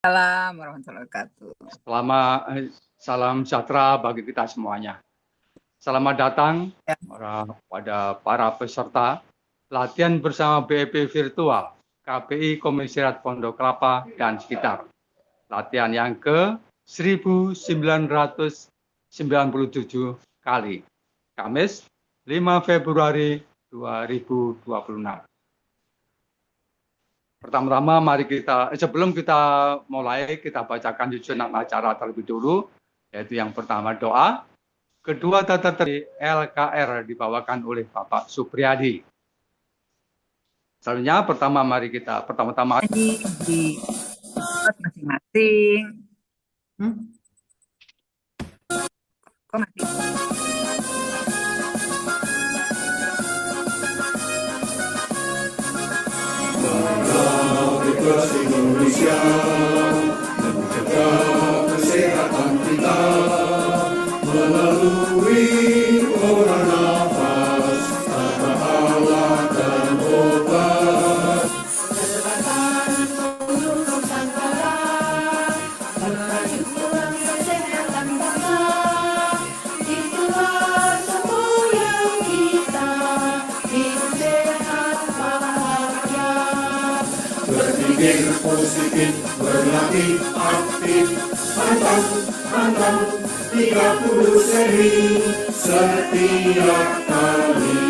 Assalamualaikum warahmatullahi wabarakatuh. Salam sejahtera bagi kita semuanya. Selamat datang Ya. pada para peserta latihan bersama BEP virtual KPI Komisariat Pondok Kelapa dan sekitar. Latihan yang ke 1997 kali. Kamis 5 Februari 2026. Pertama-tama mari sebelum kita mulai, kita bacakan susunan acara terlebih dulu, yaitu yang pertama doa, kedua tata tertib LKR dibawakan oleh Bapak Supriyadi. Selanjutnya pertama-tama Di masing-masing. Kok mati? Republik Indonesia menjaga kesehatan kita melalui orang nafas, tata alat dan obat. Kesehatan untuk Nusantara, memajukan kesehatan bangsa, itulah semboyan kita, hidup sehat bahagia. Berpikir positif, berlatih aktif, pantang 30 seri setiap kali.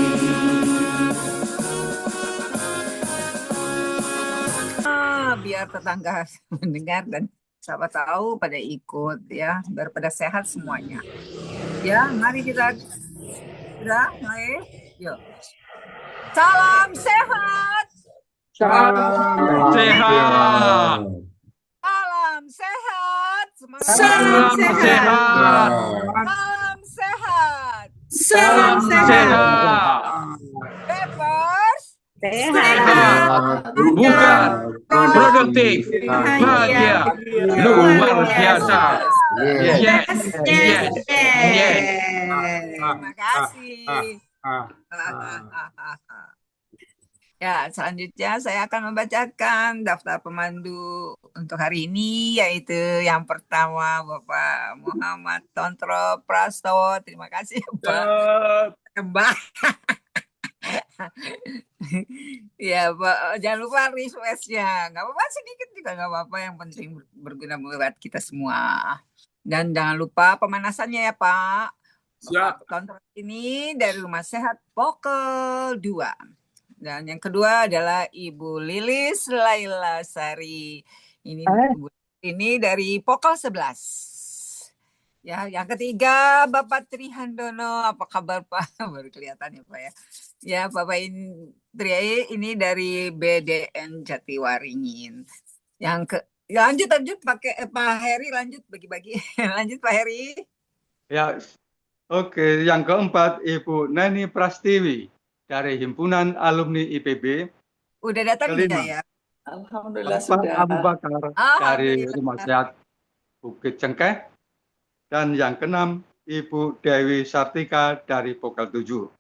Biar tetangga mendengar dan siapa tahu pada ikut ya, biar pada sehat semuanya. Ya, mari kita sudah mulai. Yuk. Salam sehat. Salam sehat. Salam sehat. Salam sehat. Salam sehat. Salam sehat. Bebas. Sehat. Bukan produktif, bahagia, luar biasa. Yes. Terima kasih. Ya, selanjutnya saya akan membacakan daftar pemandu untuk hari ini, yaitu yang pertama Bapak Muhammad Tontro Prastowo. Terima kasih Pak. Mbak. Ya, Pak, jangan lupa request-nya. Nggak apa-apa, sedikit juga nggak apa-apa. Yang penting berguna buat kita semua. Dan jangan lupa pemanasannya ya, Pak. Bapak Tontro ini dari Rumah Sehat Pokel 2. Dan yang kedua adalah Ibu Lilis Laila Sari. Ini dari Pokel 11. Ya, yang ketiga Bapak Trihandono. Apa kabar Pak? Baru kelihatan ya Pak ya. Ya, Bapak ini dari BDN Jatiwaringin. Lanjut pakai Pak Heri, lanjut bagi-bagi. Lanjut Pak Heri. Ya, oke. Yang keempat Ibu Neni Prastiwi dari Himpunan Alumni IPB. Udah datang Kelima, ya? Alhamdulillah Bapak sudah. Abu Bakar dari Rumah Sehat Bukit Cengkeh. Dan yang keenam, Ibu Dewi Sartika dari Pokel 7.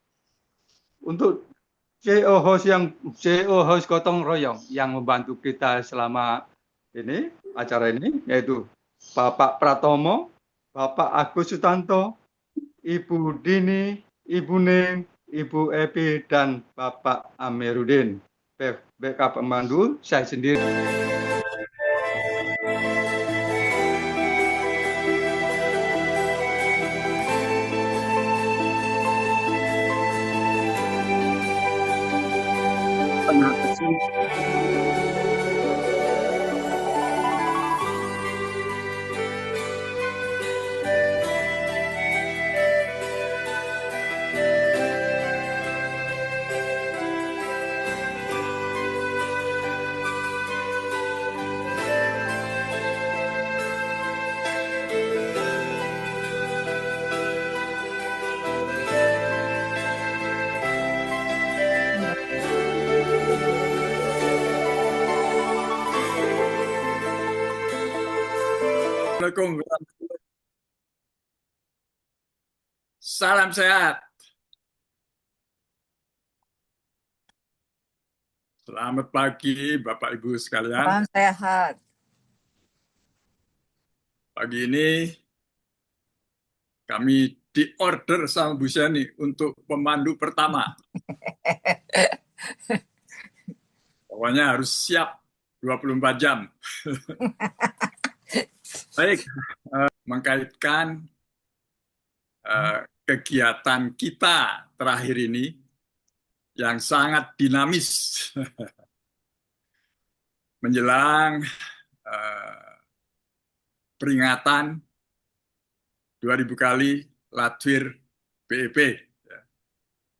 Untuk CEO host gotong royong yang membantu kita selama acara ini, yaitu Bapak Pratomo, Bapak Agus Sutanto, Ibu Dini, Ibu Ning, Ibu Epi, dan Bapak Amiruddin. BK pemandu, saya sendiri. Assalamualaikum. Salam sehat. Selamat pagi Bapak Ibu sekalian. Salam sehat. Pagi ini kami diorder sama Bu Seni untuk pemandu pertama. Pokoknya harus siap 24 jam. Baik, mengkaitkan kegiatan kita terakhir ini yang sangat dinamis menjelang peringatan 2000 kali Latvir BEP.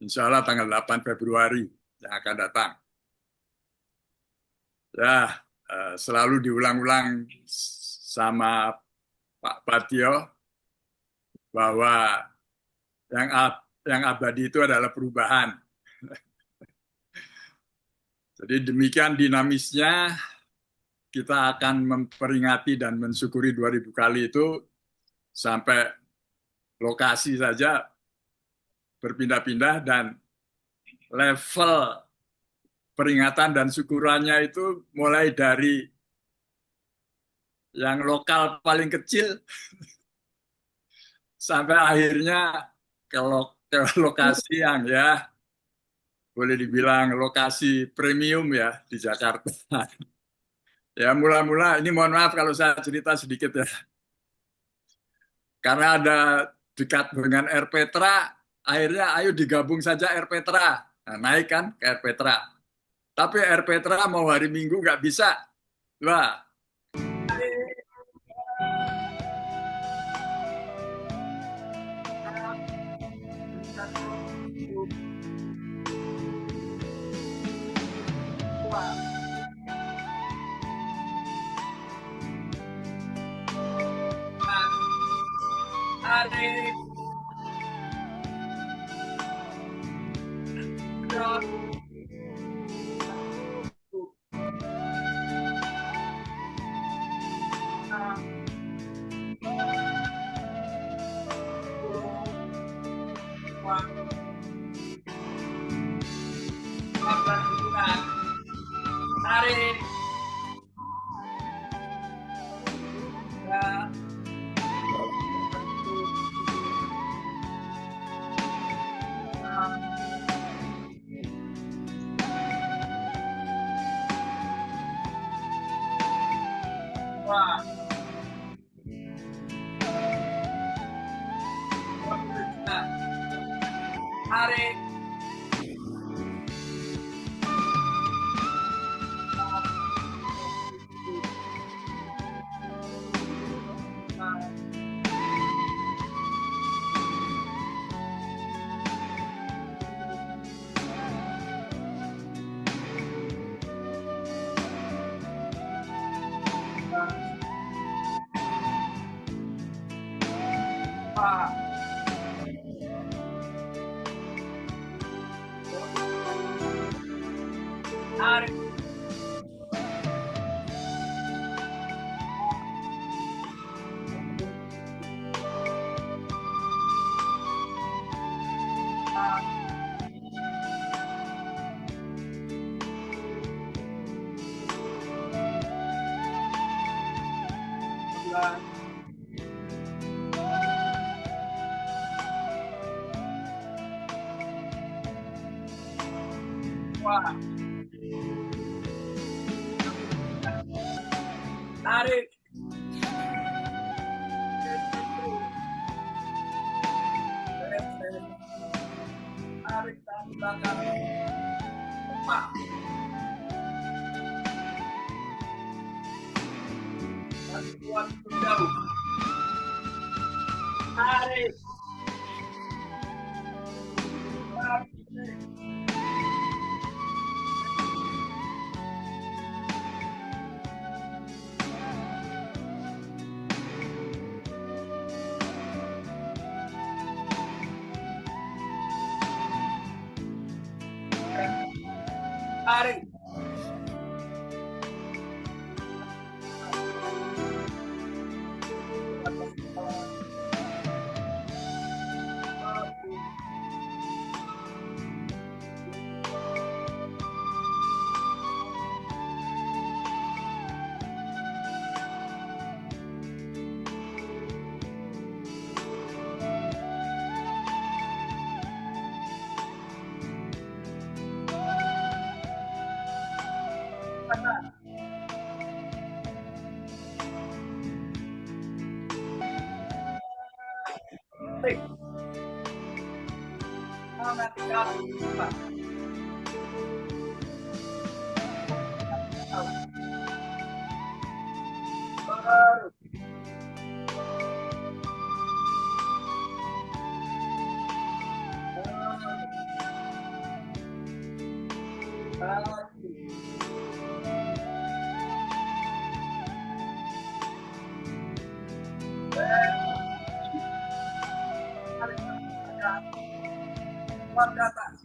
Insya Allah tanggal 8 Februari yang akan datang. Ya, selalu diulang-ulang sama Pak Patio bahwa yang abadi itu adalah perubahan. Jadi demikian dinamisnya kita akan memperingati dan mensyukuri 2000 kali itu sampai lokasi saja berpindah-pindah dan level peringatan dan syukurannya itu mulai dari yang lokal paling kecil sampai akhirnya ke lokasi yang ya boleh dibilang lokasi premium ya di Jakarta. Ya mula-mula ini mohon maaf kalau saya cerita sedikit ya. Karena ada dekat dengan Air Petra, akhirnya ayo digabung saja Air Petra. Nah, naik kan ke Air Petra. Tapi Air Petra mau hari Minggu nggak bisa. Wah. Tarik. Tarik tahan belakang. Empat. Tarik kuat jauh. Tarik. Tarik. Tarik. Tangan kaki depan. Baru. Tarik. Tarik. Belakang.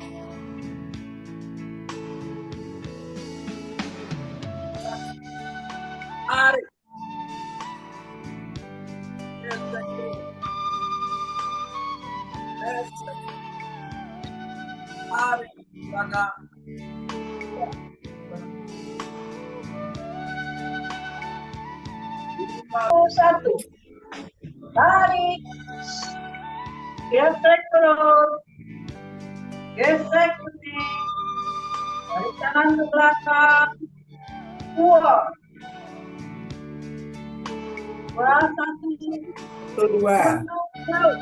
Satu, tarik, gesek perut, gesek putih, tarik tangan ke belakang, buang, satu, Kedua. jauh,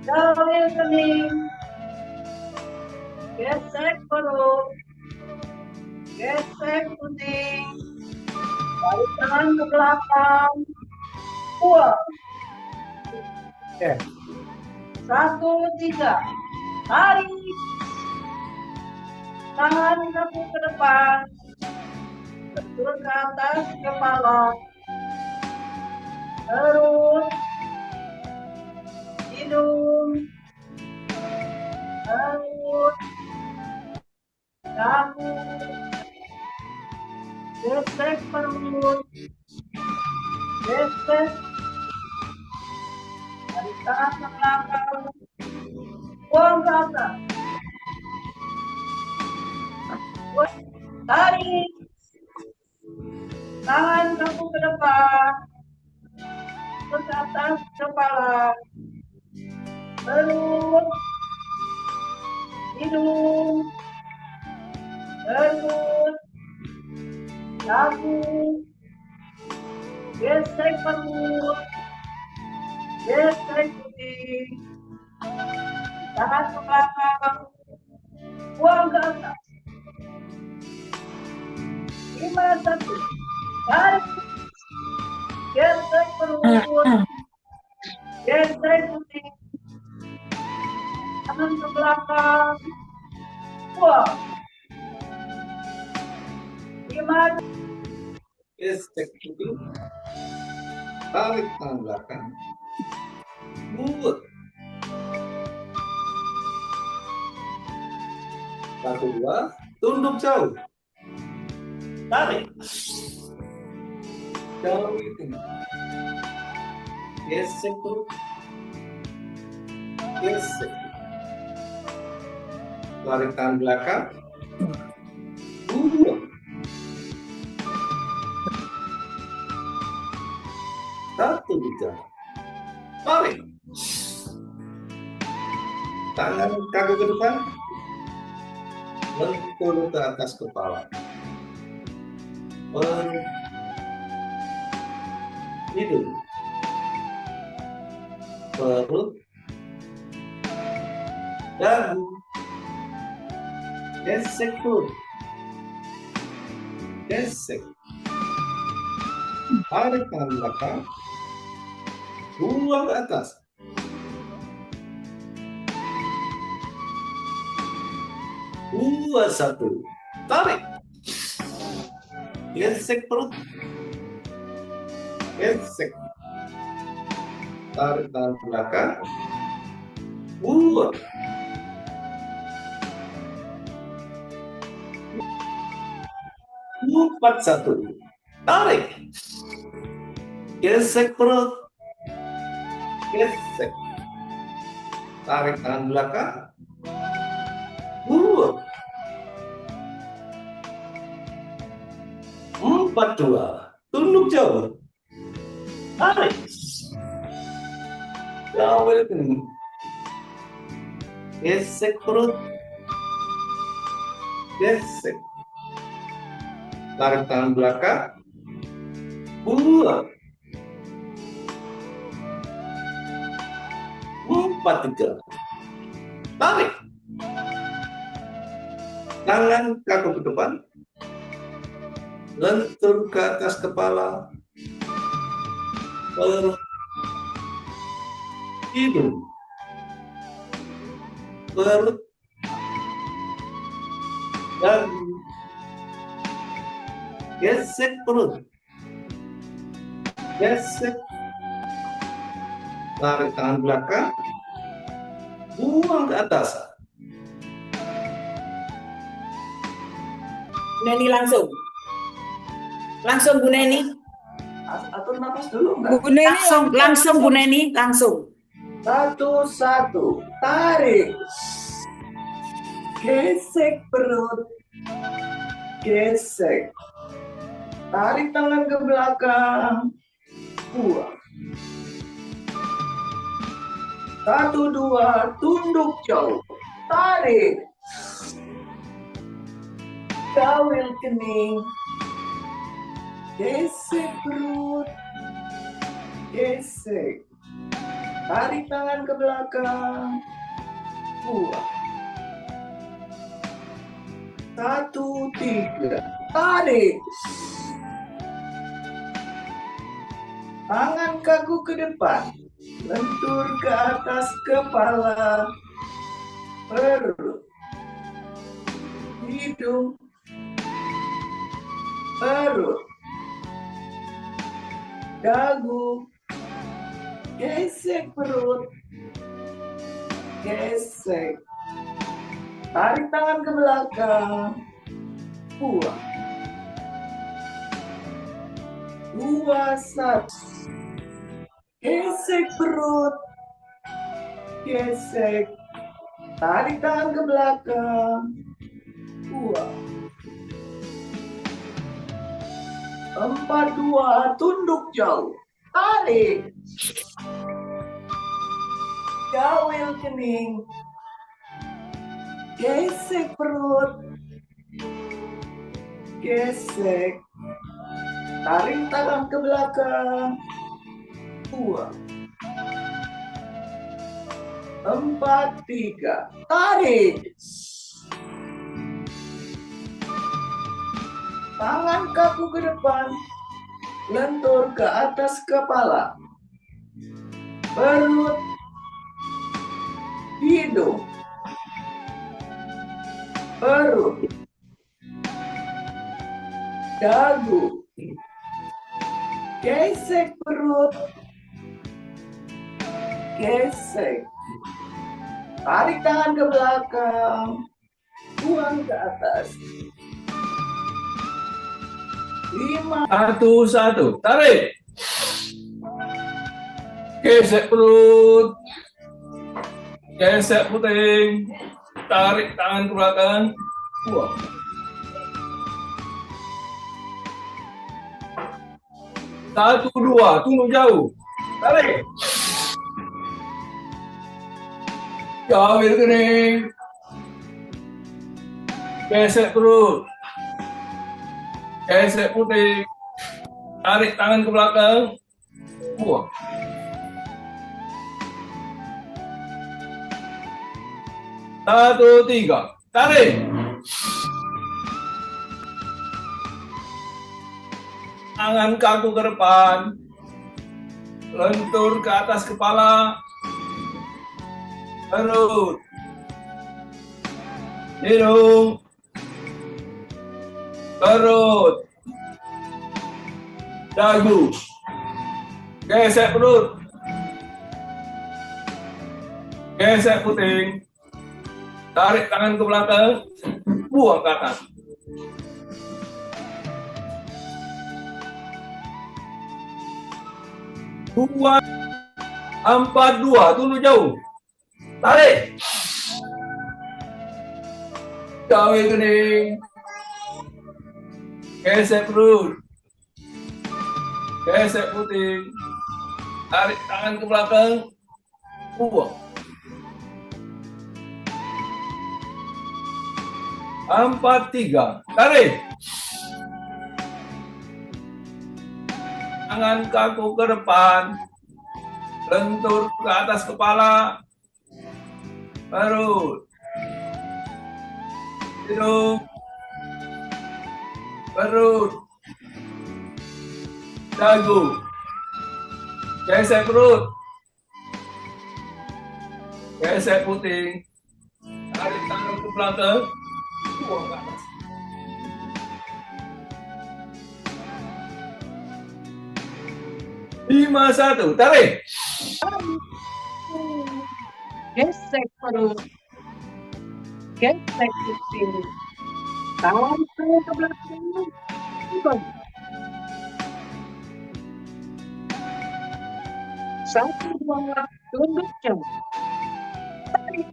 jauh kening, gesek perut, gesek putih, tarik tangan ke belakang, buang. Oke. 1, 3, tarik, tangan kamu ke depan, bentur ke atas kepala, terus hidung, perut, dagu, gesek perut, gesek, tarik tangan ke belakang, buang ke atas, tarik, tangan kamu ke depan, ke atas kepala, perut, hidung, perut, dagu, gesek perut, gesek putih, tangan ke belakang, buang ke atas. 5, 1, tarik, gesek perut, gesek putih, tangan ke belakang, buang. 5, gesek putih, tarik tangan belakang, buat. 1, 2, tunduk jauh, tarik, jauh itu, gesek perut, gesek, tarik tangan belakang, buat. 1, 2, tarik, tangan kaki ke depan, mentul ke atas kepala, hidung, perut, dagu, gesek perut, gesek, tarik tangan belakang, buang ke atas. 2, 1, tarik, gesek perut, gesek, tarik tangan belakang, buang. 4, 1, tarik, gesek perut, gesek, tarik tangan belakang, buang. 4, 2, tunduk jauh, tarik, jauh itu, gesek perut, gesek, tarik tangan belakang, buang. 4-3. Tarik. Tangan kaku ke depan. Lentur ke atas kepala. Perut. Hidung. Perut. Dagu. Gesek perut. Gesek. Tarik tangan belakang. Buang ke atas. Bu Neni langsung Bu Neni. Atur napas dulu enggak? Bu Neni Langsung Bu Neni, langsung. 1-1, tarik. Gesek perut. Gesek. Tarik tangan ke belakang. Buang. 1-2, tunduk jauh. Tarik. Kawil kening. Gesek perut. Gesek. Tarik tangan ke belakang. Buang. 1-3. Tarik. Tangan kaku ke depan. Lentur ke atas kepala. Perut. Hidung. Perut. Dagu. Gesek perut. Gesek. Tarik tangan ke belakang. Buang. 2-1. Gesek perut. Gesek. Tarik tangan ke belakang. Buang. 4-2, tunduk jauh. Tarik. Kawil kening. Gesek perut. Gesek. Tarik tangan ke belakang. Buang. 4-3. Tarik. Tangan kaku ke depan. Lentur ke atas kepala. Perut. Hidung. Perut. Dagu. Gesek perut. Gesek. Tarik tangan ke belakang. Buang ke atas. 1-1, tarik. Gesek perut. Gesek puting. Tarik tangan ke belakang. Buang. 1-2, tunduk jauh. Tarik. Kawil kening. Gesek perut. Gesek putih. Tarik tangan ke belakang. Buang. 1-3. Tarik. Tangan kaku ke depan. Lentur ke atas kepala. Perut. Hidung. Perut. Dagu. Gesek perut. Gesek puting. Tarik tangan ke belakang. Buang ke atas. Buang. 4-2. Tunduk jauh. Tarik. Kawil kening. Gesek perut. Gesek puting. Tarik tangan ke belakang. Buang. 4-3. Tarik. Tangan kaku ke depan. Lentur ke atas kepala. Perut. Hidung. Perut. Dagu. Gesek perut. Gesek puting. Tarik tangan ke belakang. Buang ke atas. Lima, satu, tarik. Gesek perut. Gesek puting. Tarik tangan ke belakang. Buang. Satu, dua, tunduk jam. Tarik.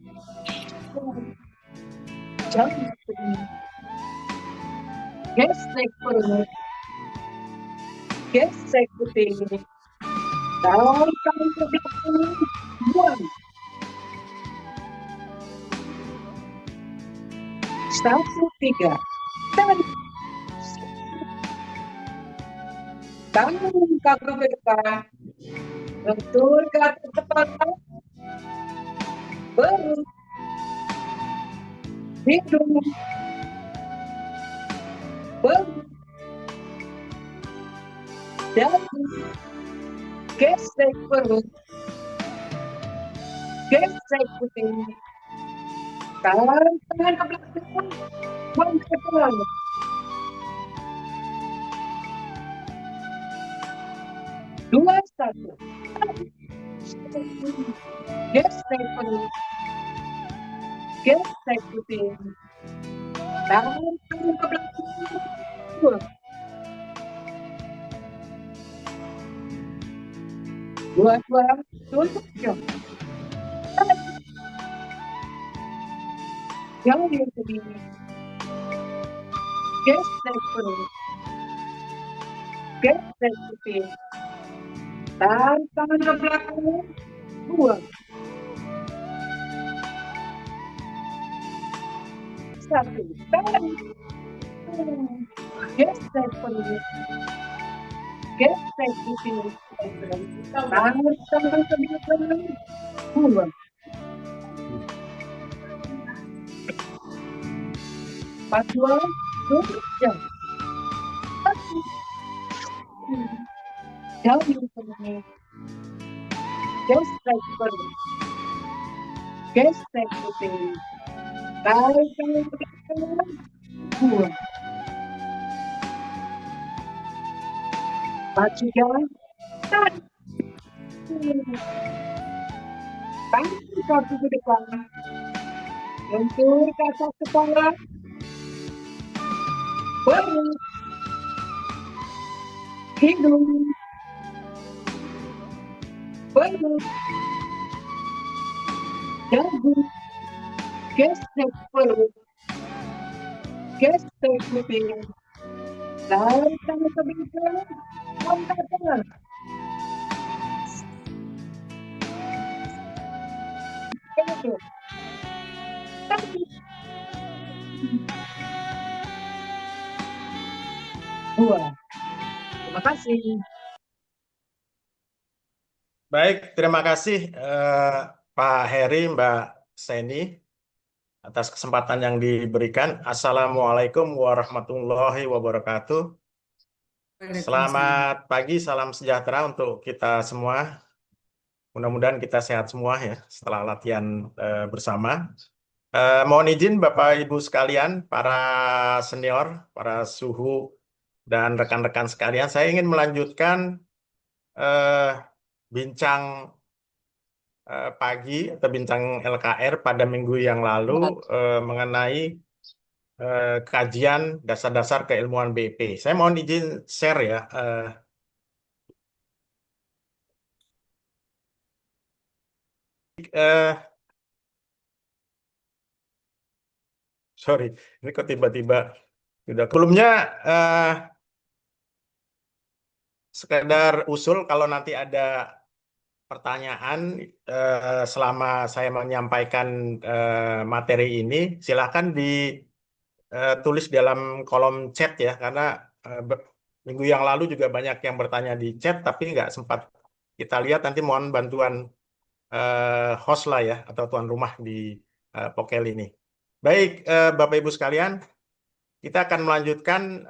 Jam puting. Gesek perut. Gesek puting. Tarik tangan ke belakang. Buang. Satu, tiga. Tarik. Tangan kaki ke depan. Lentur ke atas kepala. Perut. Hidung. Perut. Dagu. Gesek perut. Gesek puting. Tarik tangan ke belakang. Buang ke depan. Dua, satu. Gesek perut. Gesek puting. Tarik tangan ke belakang. Buang. Dua, tunduk jam. Yang sendiri. Gesek perut. Gesek puting. Tarik tangan ke belakang. Buang. Satu. Tarik. Gesek perut. Gesek puting. Tarik tangan ke belakang. Buang. Empat, dua, tunduk jam. Yang sendiri. Gesek perut. Gesek puting. Tarik tangan ke belakang. Buang. Empat, tiga. Tarik. Tangan kaki ke depan. Lentur ke atas kepala. Perut. Hidung. Perut. Dagu. Gesek perut. Gesek puting. Tarik tangan ke belakang. Angkat tangan. Perut. Tarik. Buang. Terima kasih. Baik, terima kasih Pak Heri, Mbak Seni atas kesempatan yang diberikan. Assalamualaikum warahmatullahi wabarakatuh. Selamat pagi, salam sejahtera untuk kita semua. Mudah-mudahan kita sehat semua ya setelah latihan bersama. Mohon izin Bapak Ibu sekalian, para senior, para suhu, dan rekan-rekan sekalian, saya ingin melanjutkan bincang pagi atau bincang LKR pada minggu yang lalu mengenai kajian dasar-dasar keilmuan BP. Saya mohon izin share ya. Sorry, ini kok tiba-tiba sudah. Sebelumnya sekedar usul kalau nanti ada pertanyaan selama saya menyampaikan materi ini, silakan ditulis dalam kolom chat ya, karena minggu yang lalu juga banyak yang bertanya di chat, tapi nggak sempat kita lihat. Nanti mohon bantuan host lah ya, atau tuan rumah di Pokel ini. Baik, Bapak Ibu sekalian, kita akan melanjutkan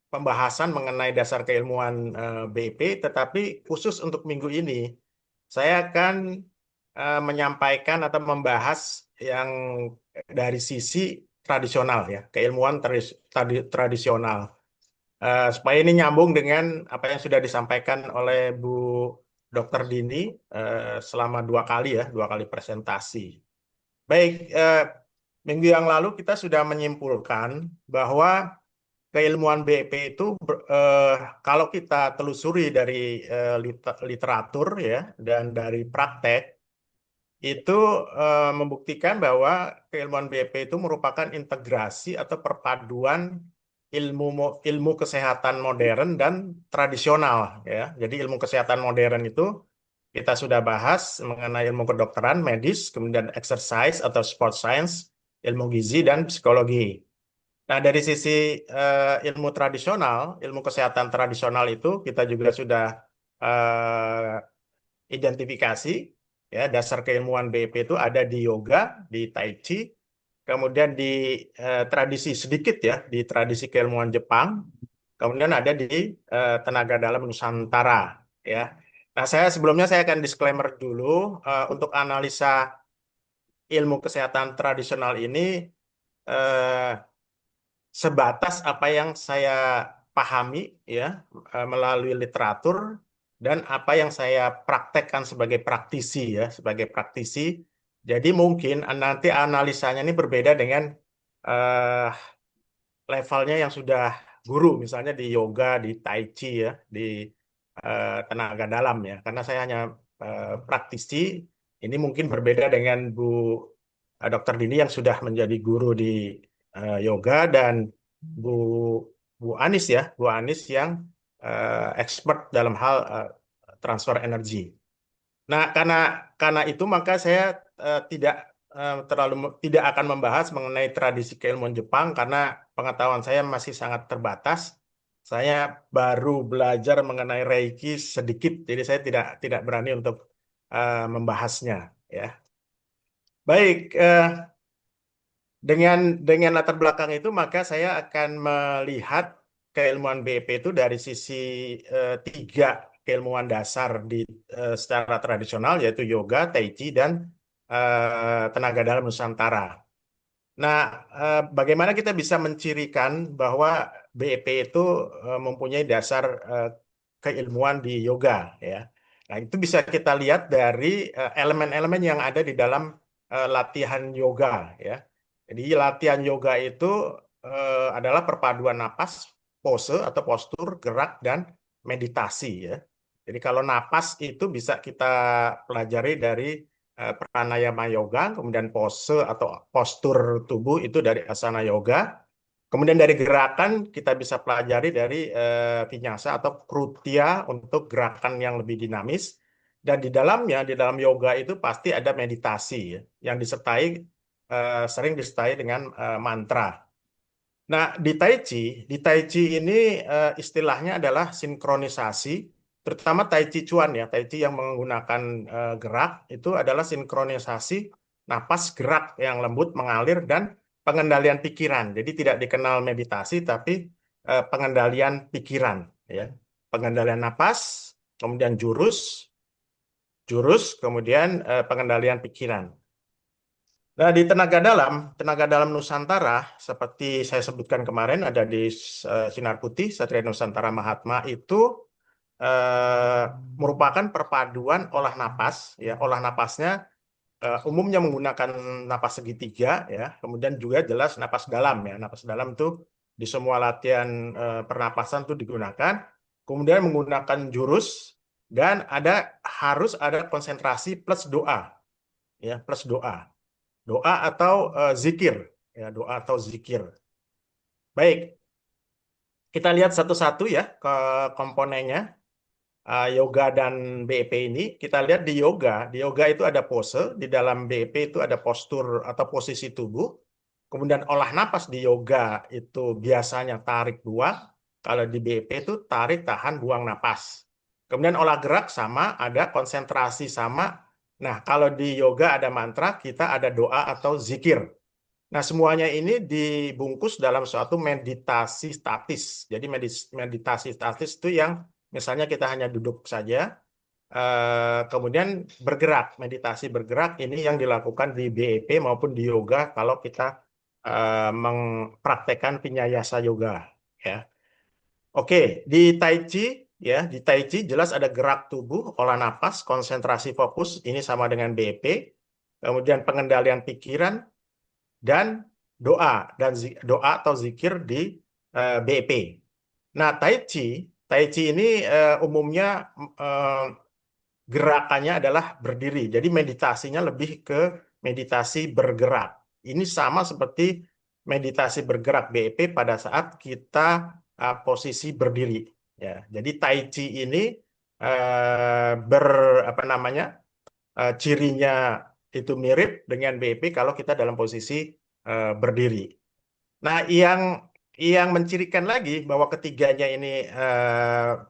pembahasan mengenai dasar keilmuan BIP, tetapi khusus untuk minggu ini, saya akan menyampaikan atau membahas yang dari sisi tradisional ya, keilmuan tradisional. Supaya ini nyambung dengan apa yang sudah disampaikan oleh Bu Dr. Dini selama dua kali presentasi. Baik, minggu yang lalu kita sudah menyimpulkan bahwa keilmuan BIP itu kalau kita telusuri dari literatur ya dan dari praktek itu membuktikan bahwa keilmuan BIP itu merupakan integrasi atau perpaduan ilmu kesehatan modern dan tradisional ya. Jadi ilmu kesehatan modern itu kita sudah bahas mengenai ilmu kedokteran, medis, kemudian exercise atau sport science, ilmu gizi dan psikologi. Nah, dari sisi ilmu tradisional, ilmu kesehatan tradisional itu kita juga sudah identifikasi ya, dasar keilmuan BIP itu ada di yoga, di tai chi, kemudian di tradisi sedikit ya, di tradisi keilmuan Jepang, kemudian ada di tenaga dalam Nusantara ya. Nah, sebelumnya saya akan disclaimer dulu untuk analisa ilmu kesehatan tradisional ini sebatas apa yang saya pahami ya melalui literatur dan apa yang saya praktekkan sebagai praktisi ya, sebagai praktisi. Jadi mungkin nanti analisanya ini berbeda dengan levelnya yang sudah guru, misalnya di yoga, di tai chi ya, di tenaga dalam ya. Karena saya hanya praktisi, ini mungkin berbeda dengan Bu Dr. Dini yang sudah menjadi guru di yoga dan Bu Anis ya, Bu Anis yang expert dalam hal transfer energi. Nah, karena itu maka saya tidak akan membahas mengenai tradisi keilmuan Jepang karena pengetahuan saya masih sangat terbatas. Saya baru belajar mengenai Reiki sedikit, jadi saya tidak berani untuk membahasnya. Ya, baik. Dengan latar belakang itu maka saya akan melihat keilmuan BIP itu dari sisi tiga keilmuan dasar secara tradisional yaitu yoga, tai chi, dan tenaga dalam Nusantara. Nah, bagaimana kita bisa mencirikan bahwa BIP itu mempunyai dasar keilmuan di yoga ya. Nah, itu bisa kita lihat dari elemen-elemen yang ada di dalam latihan yoga ya. Jadi latihan yoga itu adalah perpaduan napas, pose atau postur, gerak, dan meditasi ya. Jadi kalau napas itu bisa kita pelajari dari pranayama yoga, kemudian pose atau postur tubuh itu dari asana yoga. Kemudian dari gerakan kita bisa pelajari dari vinyasa atau krutya untuk gerakan yang lebih dinamis. Dan di dalam yoga itu pasti ada meditasi ya, yang sering disertai dengan mantra. Nah, di Tai Chi ini istilahnya adalah sinkronisasi, terutama Tai Chi Chuan ya, Tai Chi yang menggunakan gerak itu adalah sinkronisasi napas gerak yang lembut mengalir dan pengendalian pikiran. Jadi tidak dikenal meditasi tapi pengendalian pikiran ya. Pengendalian napas, kemudian jurus, kemudian pengendalian pikiran. Nah, di tenaga dalam Nusantara, seperti saya sebutkan kemarin, ada di Sinar Putih, Satria Nusantara Mahatma, itu merupakan perpaduan olah napas. Ya, olah napasnya umumnya menggunakan napas segitiga, ya. Kemudian juga jelas napas dalam. Ya. Napas dalam itu di semua latihan pernapasan itu digunakan. Kemudian menggunakan jurus, dan harus ada konsentrasi plus doa. Ya, plus doa. Doa atau zikir, ya, doa atau zikir. Baik, kita lihat satu-satu ya ke komponennya yoga dan BIP ini. Kita lihat di yoga itu ada pose, di dalam BIP itu ada postur atau posisi tubuh. Kemudian olah napas di yoga itu biasanya tarik buang, kalau di BIP itu tarik tahan buang napas. Kemudian olah gerak sama, ada konsentrasi sama, Nah, kalau di yoga ada mantra, kita ada doa atau zikir. Nah, semuanya ini dibungkus dalam suatu meditasi statis. Jadi meditasi statis itu yang misalnya kita hanya duduk saja, kemudian bergerak. Meditasi bergerak ini yang dilakukan di BEP maupun di yoga kalau kita mempraktekkan vinyasa yoga. Ya. Oke, di Tai Chi ya, di Tai Chi jelas ada gerak tubuh, olah napas, konsentrasi fokus, ini sama dengan BEP. Kemudian pengendalian pikiran dan doa doa atau zikir di BEP. Nah, Tai Chi ini umumnya gerakannya adalah berdiri. Jadi meditasinya lebih ke meditasi bergerak. Ini sama seperti meditasi bergerak BEP pada saat kita posisi berdiri. Ya, jadi Tai Chi ini cirinya itu mirip dengan BEP kalau kita dalam posisi berdiri. Nah, yang mencirikan lagi bahwa ketiganya ini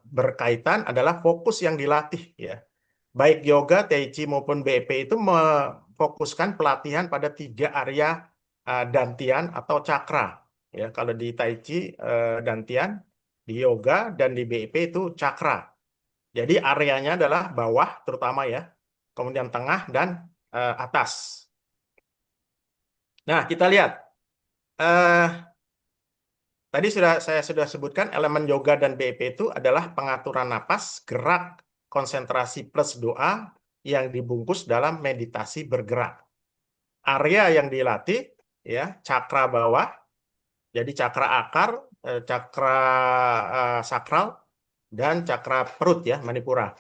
berkaitan adalah fokus yang dilatih, ya. Baik yoga, Tai Chi maupun BEP itu memfokuskan pelatihan pada 3 area dantian atau cakra. Ya, kalau di Tai Chi dantian, di yoga dan di BEP itu cakra. Jadi areanya adalah bawah terutama ya, kemudian tengah dan atas. Nah, kita lihat. Tadi saya sudah sebutkan elemen yoga dan BEP itu adalah pengaturan napas, gerak, konsentrasi plus doa yang dibungkus dalam meditasi bergerak. Area yang dilatih ya, cakra bawah, jadi cakra akar, cakra sakral dan cakra perut ya, manipura.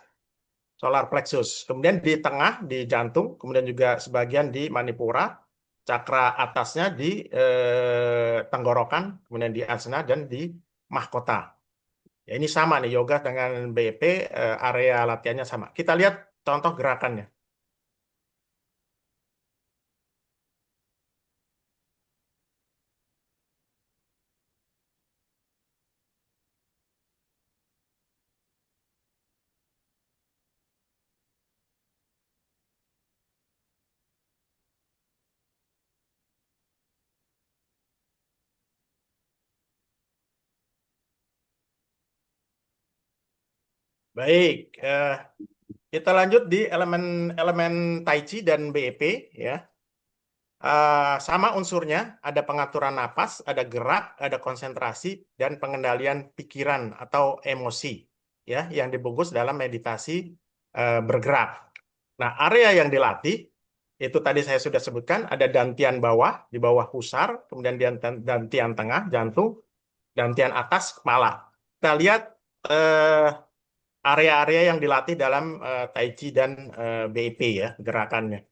Solar plexus. Kemudian di tengah di jantung, kemudian juga sebagian di manipura. Cakra atasnya di tenggorokan, kemudian di asna dan di mahkota. Ya, ini sama nih yoga dengan BEP, area latihannya sama. Kita lihat contoh gerakannya. Baik, kita lanjut di elemen Tai Chi dan BEP ya. Sama unsurnya, ada pengaturan napas, ada gerak, ada konsentrasi dan pengendalian pikiran atau emosi ya yang dibungkus dalam meditasi bergerak. Nah, area yang dilatih itu tadi saya sudah sebutkan, ada dantian bawah di bawah pusar, kemudian dantian tengah jantung, dantian atas kepala. Kita lihat area-area yang dilatih dalam Tai Chi dan BEP ya, gerakannya.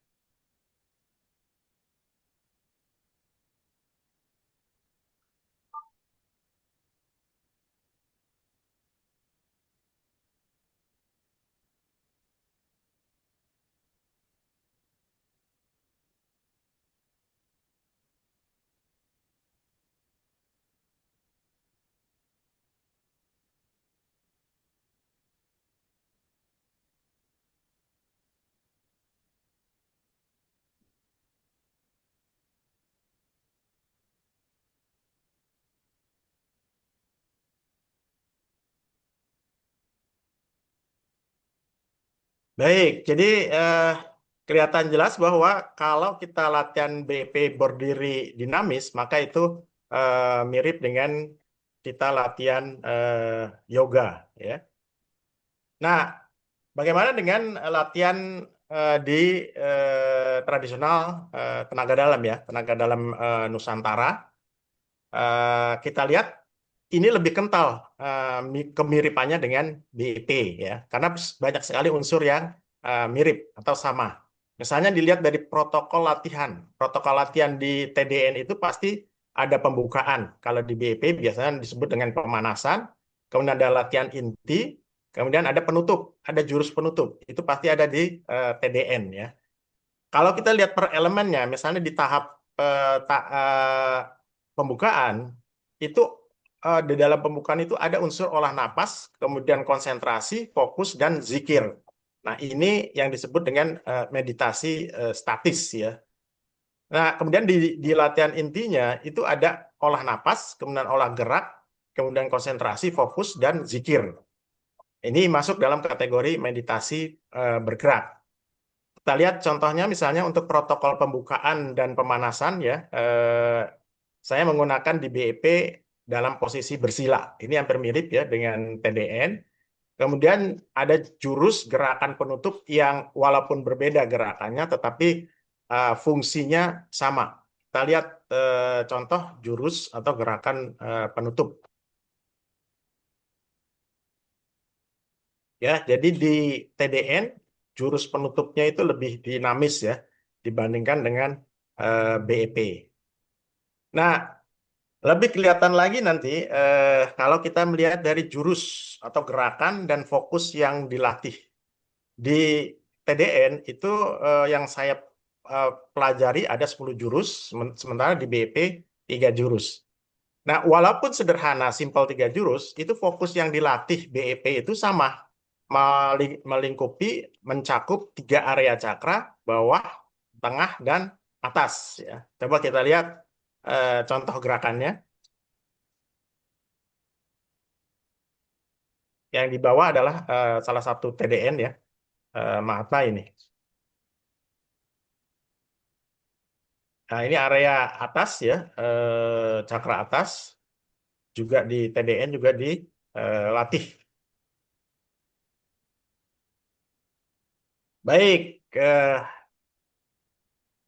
Baik, jadi kelihatan jelas bahwa kalau kita latihan BEP berdiri dinamis, maka itu mirip dengan kita latihan yoga. Ya. Nah, bagaimana dengan latihan di tradisional tenaga dalam ya, tenaga dalam Nusantara? Kita lihat ini lebih kental kemiripannya dengan BEP ya, karena banyak sekali unsur yang mirip atau sama. Misalnya dilihat dari protokol latihan. Protokol latihan di TDN itu pasti ada pembukaan. Kalau di BEP biasanya disebut dengan pemanasan, kemudian ada latihan inti, kemudian ada penutup, ada jurus penutup. Itu pasti ada di TDN ya. Kalau kita lihat per elemennya, misalnya di tahap pembukaan, itu di dalam pembukaan itu ada unsur olah napas, kemudian konsentrasi, fokus, dan zikir. Nah, ini yang disebut dengan meditasi statis ya. Nah, kemudian di latihan intinya itu ada olah napas, kemudian olah gerak, kemudian konsentrasi, fokus, dan zikir. Ini masuk dalam kategori meditasi bergerak. Kita lihat contohnya misalnya untuk protokol pembukaan dan pemanasan ya, saya menggunakan di BEP dalam posisi bersila. Ini hampir mirip ya dengan TDN. Kemudian ada jurus gerakan penutup yang walaupun berbeda gerakannya, tetapi fungsinya sama. Kita lihat contoh jurus atau gerakan penutup. Ya, jadi di TDN jurus penutupnya itu lebih dinamis ya dibandingkan dengan BEP. Nah, lebih kelihatan lagi nanti kalau kita melihat dari jurus atau gerakan dan fokus yang dilatih. Di TDN itu yang saya pelajari ada 10 jurus, sementara di BEP 3 jurus. Nah, walaupun sederhana, simpel 3 jurus, itu fokus yang dilatih BEP itu sama. Melingkupi, mencakup 3 area cakra, bawah, tengah, dan atas. Ya. Coba kita lihat contoh gerakannya. Yang di bawah adalah salah satu TDN ya, Mahatma ini. Nah, ini area atas ya, cakra atas. Juga di TDN juga dilatih. Baik,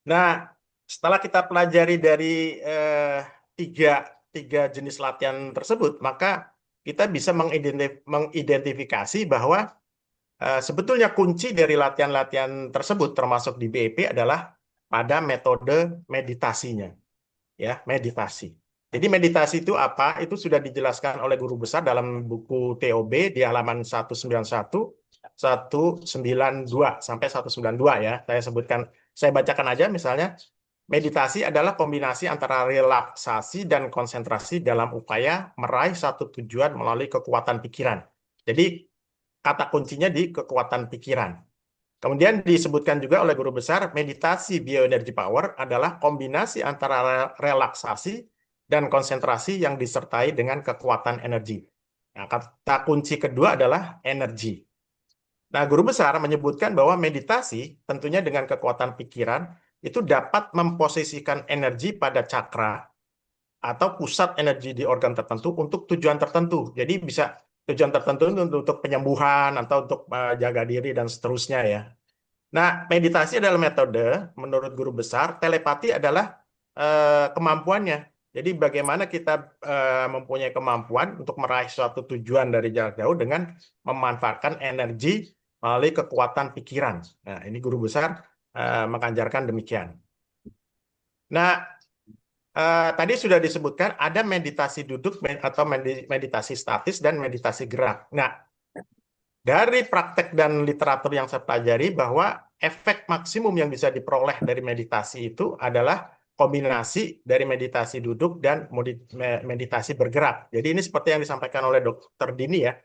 nah setelah kita pelajari dari tiga jenis latihan tersebut, maka kita bisa mengidentifikasi bahwa sebetulnya kunci dari latihan-latihan tersebut termasuk di BEP adalah pada metode meditasinya, ya meditasi. Jadi meditasi itu apa? Itu sudah dijelaskan oleh guru besar dalam buku TOB di halaman 191. 192 sampai 192 ya. Saya bacakan aja misalnya, meditasi adalah kombinasi antara relaksasi dan konsentrasi dalam upaya meraih satu tujuan melalui kekuatan pikiran. Jadi kata kuncinya di kekuatan pikiran. Kemudian disebutkan juga oleh guru besar, meditasi bioenergy power adalah kombinasi antara relaksasi dan konsentrasi yang disertai dengan kekuatan energi. Nah, kata kunci kedua adalah energi. Nah, guru besar menyebutkan bahwa meditasi tentunya dengan kekuatan pikiran itu dapat memposisikan energi pada cakra atau pusat energi di organ tertentu untuk tujuan tertentu. Jadi bisa tujuan tertentu untuk penyembuhan atau untuk jaga diri dan seterusnya ya. Nah, meditasi adalah metode menurut guru besar, telepati adalah kemampuannya. Jadi bagaimana kita mempunyai kemampuan untuk meraih suatu tujuan dari jarak jauh dengan memanfaatkan energi melalui kekuatan pikiran. Nah, ini guru besar mengajarkan demikian. Nah, tadi sudah disebutkan ada meditasi duduk atau meditasi statis dan meditasi gerak. Nah, dari praktek dan literatur yang saya pelajari bahwa efek maksimum yang bisa diperoleh dari meditasi itu adalah kombinasi dari meditasi duduk dan meditasi bergerak. Jadi ini seperti yang disampaikan oleh Dr. Dini ya,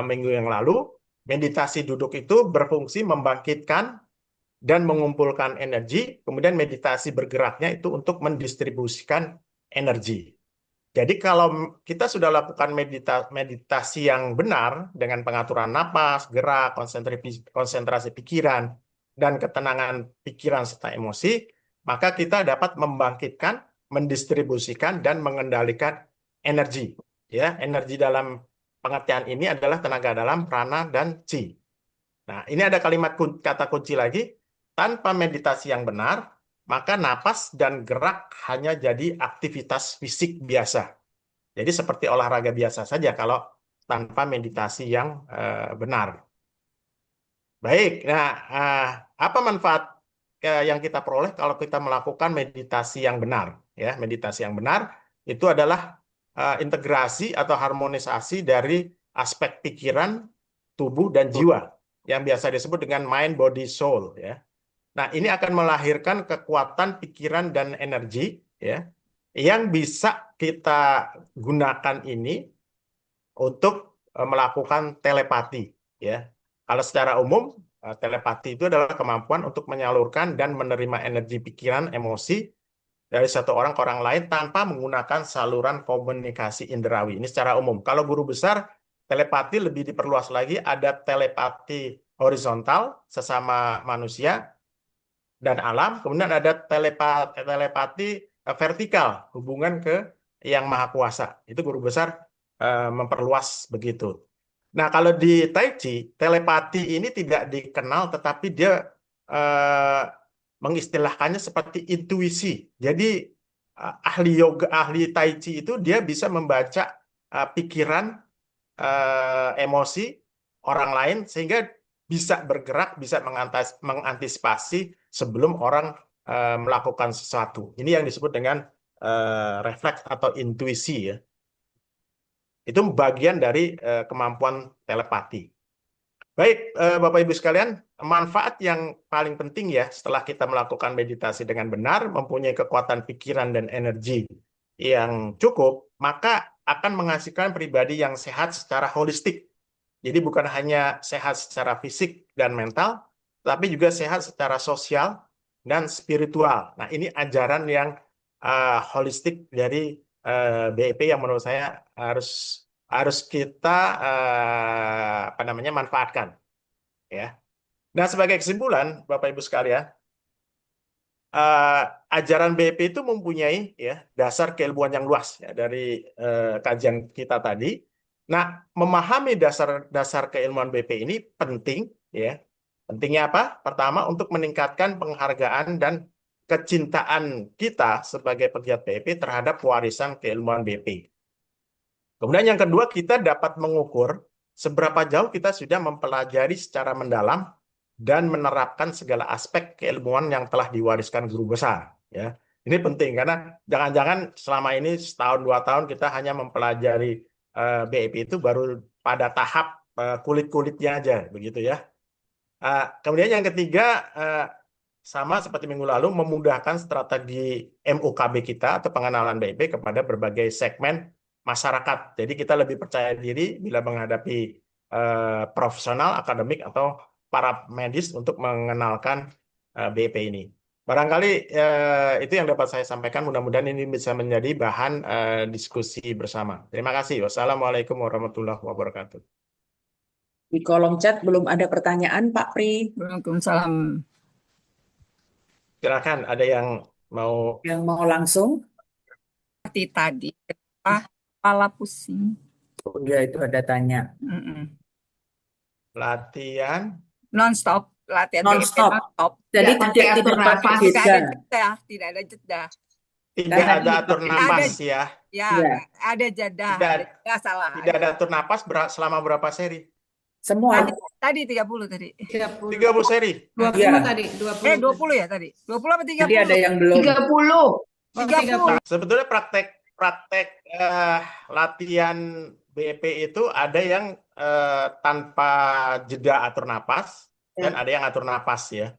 minggu yang lalu. Meditasi duduk itu berfungsi membangkitkan dan mengumpulkan energi, kemudian meditasi bergeraknya itu untuk mendistribusikan energi. Jadi kalau kita sudah lakukan meditasi yang benar dengan pengaturan napas, gerak, konsentrasi pikiran, dan ketenangan pikiran serta emosi, maka kita dapat membangkitkan, mendistribusikan, dan mengendalikan energi. Ya, energi dalam pengertian ini adalah tenaga dalam, prana, dan chi. Nah, ini ada kalimat kata kunci lagi. Tanpa meditasi yang benar, maka napas dan gerak hanya jadi aktivitas fisik biasa. Jadi seperti olahraga biasa saja kalau tanpa meditasi yang benar. Baik, nah apa manfaat yang kita peroleh kalau kita melakukan meditasi yang benar? Ya, meditasi yang benar itu adalah integrasi atau harmonisasi dari aspek pikiran, tubuh, dan jiwa yang biasa disebut dengan mind, body, soul. Ya. Nah, ini akan melahirkan kekuatan pikiran dan energi ya, yang bisa kita gunakan ini untuk melakukan telepati. Ya. Kalau secara umum, telepati itu adalah kemampuan untuk menyalurkan dan menerima energi pikiran, emosi dari satu orang ke orang lain tanpa menggunakan saluran komunikasi indrawi. Ini secara umum. Kalau guru besar, telepati lebih diperluas lagi, ada telepati horizontal sesama manusia dan alam, kemudian ada telepati vertikal, hubungan ke yang maha kuasa. Itu guru besar memperluas begitu. Nah, kalau di Tai Chi, telepati ini tidak dikenal, tetapi dia mengistilahkannya seperti intuisi. Jadi ahli yoga, ahli Tai Chi itu dia bisa membaca pikiran, emosi orang lain sehingga bisa bergerak, bisa mengantisipasi sebelum orang melakukan sesuatu. Ini yang disebut dengan refleks atau intuisi ya. Itu bagian dari kemampuan telepati. Baik, Bapak Ibu sekalian, manfaat yang paling penting ya setelah kita melakukan meditasi dengan benar, mempunyai kekuatan pikiran dan energi yang cukup, maka akan menghasilkan pribadi yang sehat secara holistik. Jadi bukan hanya sehat secara fisik dan mental, tapi juga sehat secara sosial dan spiritual. Nah, ini ajaran yang holistik dari BEP yang menurut saya harus kita manfaatkan ya. Nah, sebagai kesimpulan Bapak Ibu sekalian, ajaran BEP itu mempunyai ya dasar keilmuan yang luas ya, dari kajian kita tadi. Nah, memahami dasar keilmuan BEP ini penting ya. Pentingnya apa? Pertama, untuk meningkatkan penghargaan dan kecintaan kita sebagai pegiat BEP terhadap warisan keilmuan BEP. Kemudian yang kedua, kita dapat mengukur seberapa jauh kita sudah mempelajari secara mendalam dan menerapkan segala aspek keilmuan yang telah diwariskan guru besar. Ya, ini penting karena jangan-jangan selama ini setahun 2 tahun kita hanya mempelajari BEP itu baru pada tahap kulit-kulitnya aja, begitu ya. Kemudian yang ketiga, sama seperti minggu lalu, memudahkan strategi MUKB kita atau pengenalan BEP kepada berbagai segmen masyarakat. Jadi kita lebih percaya diri bila menghadapi profesional, akademik, atau para medis untuk mengenalkan BEP ini. Barangkali itu yang dapat saya sampaikan. Mudah-mudahan ini bisa menjadi bahan diskusi bersama. Terima kasih. Wassalamualaikum warahmatullahi wabarakatuh. Di kolom chat belum ada pertanyaan, Pak Pri. Waalaikumsalam. Silakan, ada yang mau langsung? Seperti tadi, kepala pusing. Ya, itu ada tanya. latihan Non-stop, latihan Non-stop. non-stop. Jadi Tidak tidak pakai pakai nafas. Tidak jeda. ada jeda, tidak ada jeda. tidak ada atur napas ya. Ya, Iya. ada jeda. Tidak- Ada jeda, salah. Tidak ada atur napas selama berapa seri? Semua. Tadi 30 tadi. 30. 30 seri. 20 Iya. tadi, 20. 20 ya tadi. 20 apa 30? Tadi ada yang belum. 30. 30. Sebetulnya praktek latihan BEP itu ada yang tanpa jeda atur napas dan ada yang atur napas ya.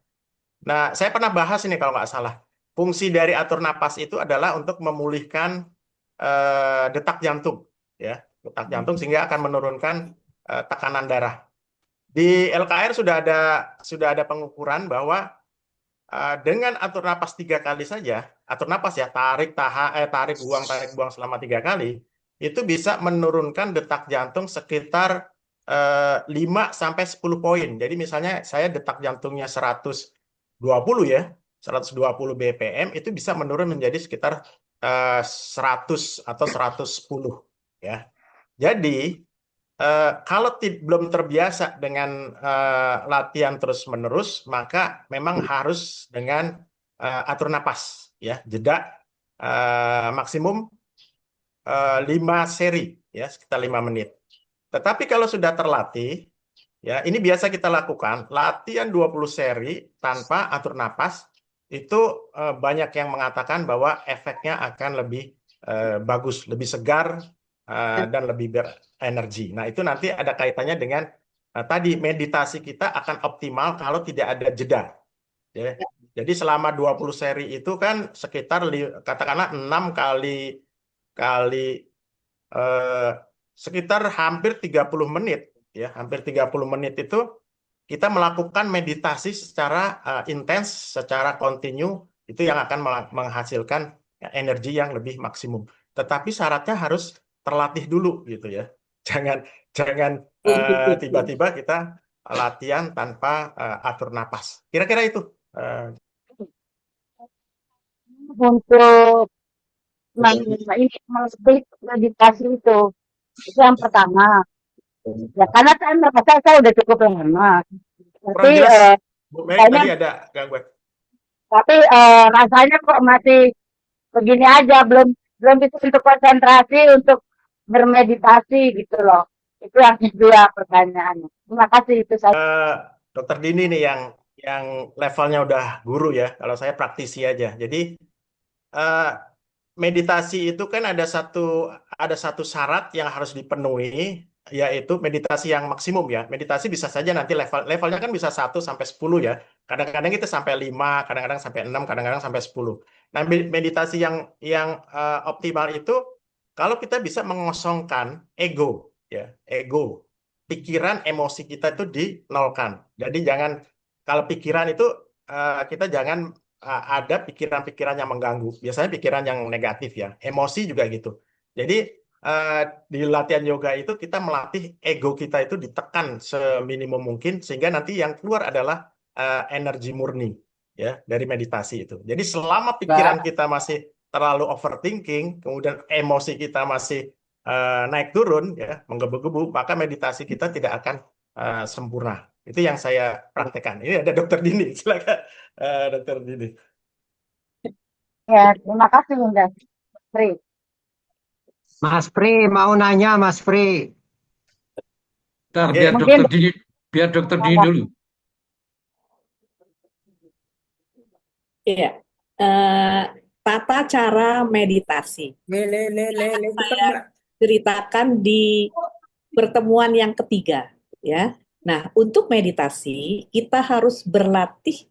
Nah, saya pernah bahas ini kalau nggak salah. Fungsi dari atur napas itu adalah untuk memulihkan detak jantung ya, detak jantung sehingga akan menurunkan tekanan darah. Di LKR sudah ada pengukuran bahwa dengan atur napas 3 kali saja, atur napas ya, tarik buang selama 3 kali, itu bisa menurunkan detak jantung sekitar 5 sampai 10 poin. Jadi misalnya saya detak jantungnya 120 ya, 120 BPM itu bisa menurun menjadi sekitar 100 atau 110 ya. Jadi kalau belum terbiasa dengan latihan terus-menerus, maka memang harus dengan atur napas ya, jeda maksimum 5 seri ya, sekitar 5 menit. Tetapi kalau sudah terlatih ya, ini biasa kita lakukan latihan 20 seri tanpa atur napas, itu banyak yang mengatakan bahwa efeknya akan lebih bagus, lebih segar dan lebih berenergi. Nah, itu nanti ada kaitannya dengan tadi meditasi kita akan optimal kalau tidak ada jeda. Ya. Jadi selama 20 seri itu kan sekitar katakanlah 6 kali sekitar hampir 30 menit ya, hampir 30 menit itu kita melakukan meditasi secara intens, secara kontinu, itu yang akan menghasilkan energi yang lebih maksimum. Tetapi syaratnya harus terlatih dulu gitu ya. Jangan tiba-tiba kita latihan tanpa atur napas. Kira-kira itu. Untuk ini mengklik meditasi itu yang pertama. Ya karena saya merasa saya udah cukup lama. Kurang Tapi jelas, Bu Mary kayaknya tadi ada gangguan. tapi rasanya kok masih begini aja, belum bisa untuk konsentrasi untuk bermeditasi gitu loh. Itu yang kedua pertanyaannya. Terima kasih itu saya. Dokter Dini nih yang levelnya udah guru ya. Kalau saya praktisi aja. Jadi meditasi itu kan ada satu syarat yang harus dipenuhi, yaitu meditasi yang maksimum ya. Meditasi bisa saja nanti levelnya kan bisa 1 sampai 10 ya. Kadang-kadang kita sampai 5, kadang-kadang sampai 6, kadang-kadang sampai 10. Nah, meditasi yang optimal itu kalau kita bisa mengosongkan ego ya, pikiran, emosi kita itu dinolkan. Jadi kalau pikiran itu kita jangan ada pikiran-pikiran yang mengganggu. Biasanya pikiran yang negatif ya. Emosi juga gitu. Jadi di latihan yoga itu kita melatih ego kita itu ditekan seminimum mungkin sehingga nanti yang keluar adalah energi murni ya dari meditasi itu. Jadi selama pikiran kita masih terlalu overthinking, kemudian emosi kita masih naik turun ya, menggebu-gebu, maka meditasi kita tidak akan sempurna. Itu yang saya praktekkan. Ini ada Dokter Dini, silakan Dokter Dini. Ya, terima kasih Bunda. Pri. Mas Pri mau nanya, Mas Pri. Ntar Ya, biar Dokter Dini dulu. Iya, tata cara meditasi. Saya ceritakan di pertemuan yang ketiga, ya. Nah, untuk meditasi kita harus berlatih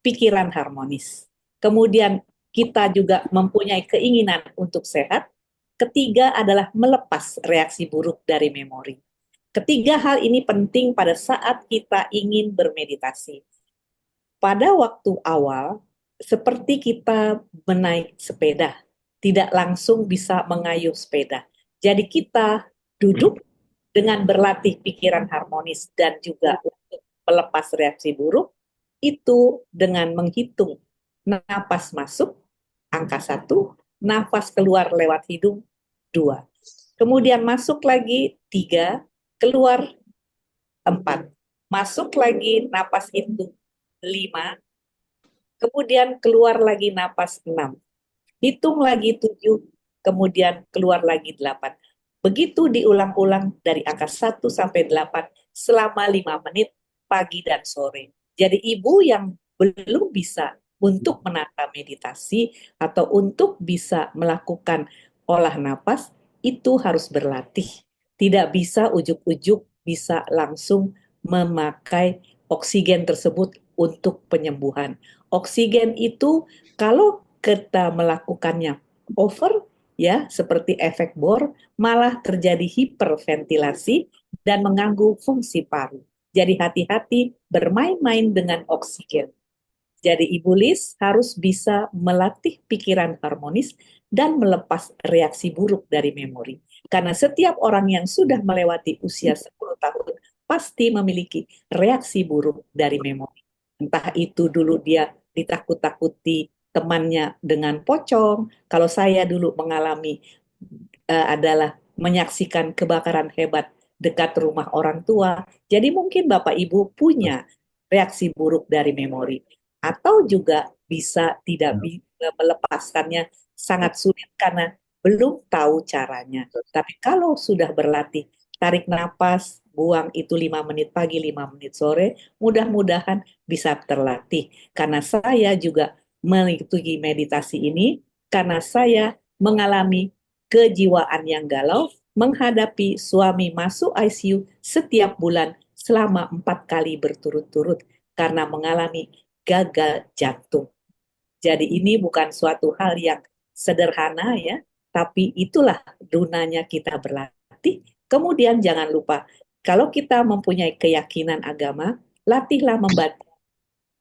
pikiran harmonis. Kemudian kita juga mempunyai keinginan untuk sehat. Ketiga adalah melepas reaksi buruk dari memori. Ketiga hal ini penting pada saat kita ingin bermeditasi. Pada waktu awal, seperti kita menaik sepeda, tidak langsung bisa mengayuh sepeda. Jadi kita duduk dengan berlatih pikiran harmonis dan juga untuk melepas reaksi buruk, itu dengan menghitung napas masuk, angka 1, nafas keluar lewat hidung, 2. Kemudian masuk lagi 3, keluar 4. Masuk lagi napas itu 5, kemudian keluar lagi napas 6. Hitung lagi 7, kemudian keluar lagi 8. Begitu diulang-ulang dari angka 1 sampai 8 selama 5 menit pagi dan sore. Jadi ibu yang belum bisa untuk menata meditasi atau untuk bisa melakukan olah napas, itu harus berlatih. Tidak bisa ujuk-ujuk bisa langsung memakai oksigen tersebut untuk penyembuhan. Oksigen itu kalau kita melakukannya over, ya seperti efek Bohr, malah terjadi hiperventilasi dan mengganggu fungsi paru. Jadi hati-hati bermain-main dengan oksigen. Jadi Ibu Lis harus bisa melatih pikiran harmonis dan melepas reaksi buruk dari memori. Karena setiap orang yang sudah melewati usia 10 tahun pasti memiliki reaksi buruk dari memori. Entah itu dulu dia ditakut-takuti temannya dengan pocong. Kalau saya dulu mengalami adalah menyaksikan kebakaran hebat dekat rumah orang tua. Jadi mungkin Bapak Ibu punya reaksi buruk dari memori. Atau juga bisa tidak melepaskannya sangat sulit karena belum tahu caranya. Tapi kalau sudah berlatih, tarik napas, buang itu 5 menit pagi, 5 menit sore, mudah-mudahan bisa terlatih. Karena saya juga mengikuti meditasi ini, karena saya mengalami kejiwaan yang galau, menghadapi suami masuk ICU setiap bulan selama 4 kali berturut-turut karena mengalami gagal jantung. Jadi ini bukan suatu hal yang sederhana ya, tapi itulah gunanya kita berlatih. Kemudian jangan lupa, kalau kita mempunyai keyakinan agama, latihlah membaca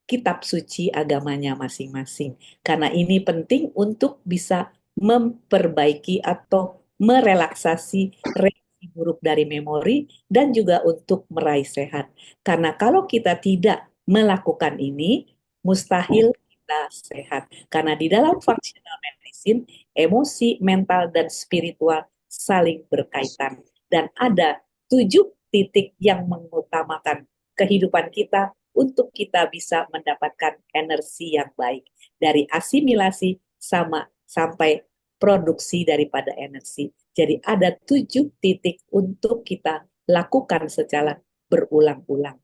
kitab suci agamanya masing-masing. Karena ini penting untuk bisa memperbaiki atau merelaksasi reaksi buruk dari memori dan juga untuk meraih sehat. Karena kalau kita tidak melakukan ini, mustahil kita sehat. Karena di dalam functional medicine, emosi, mental, dan spiritual saling berkaitan. Dan ada 7 titik yang mengutamakan kehidupan kita untuk kita bisa mendapatkan energi yang baik. Dari asimilasi sampai produksi daripada energi. Jadi ada 7 titik untuk kita lakukan secara berulang-ulang.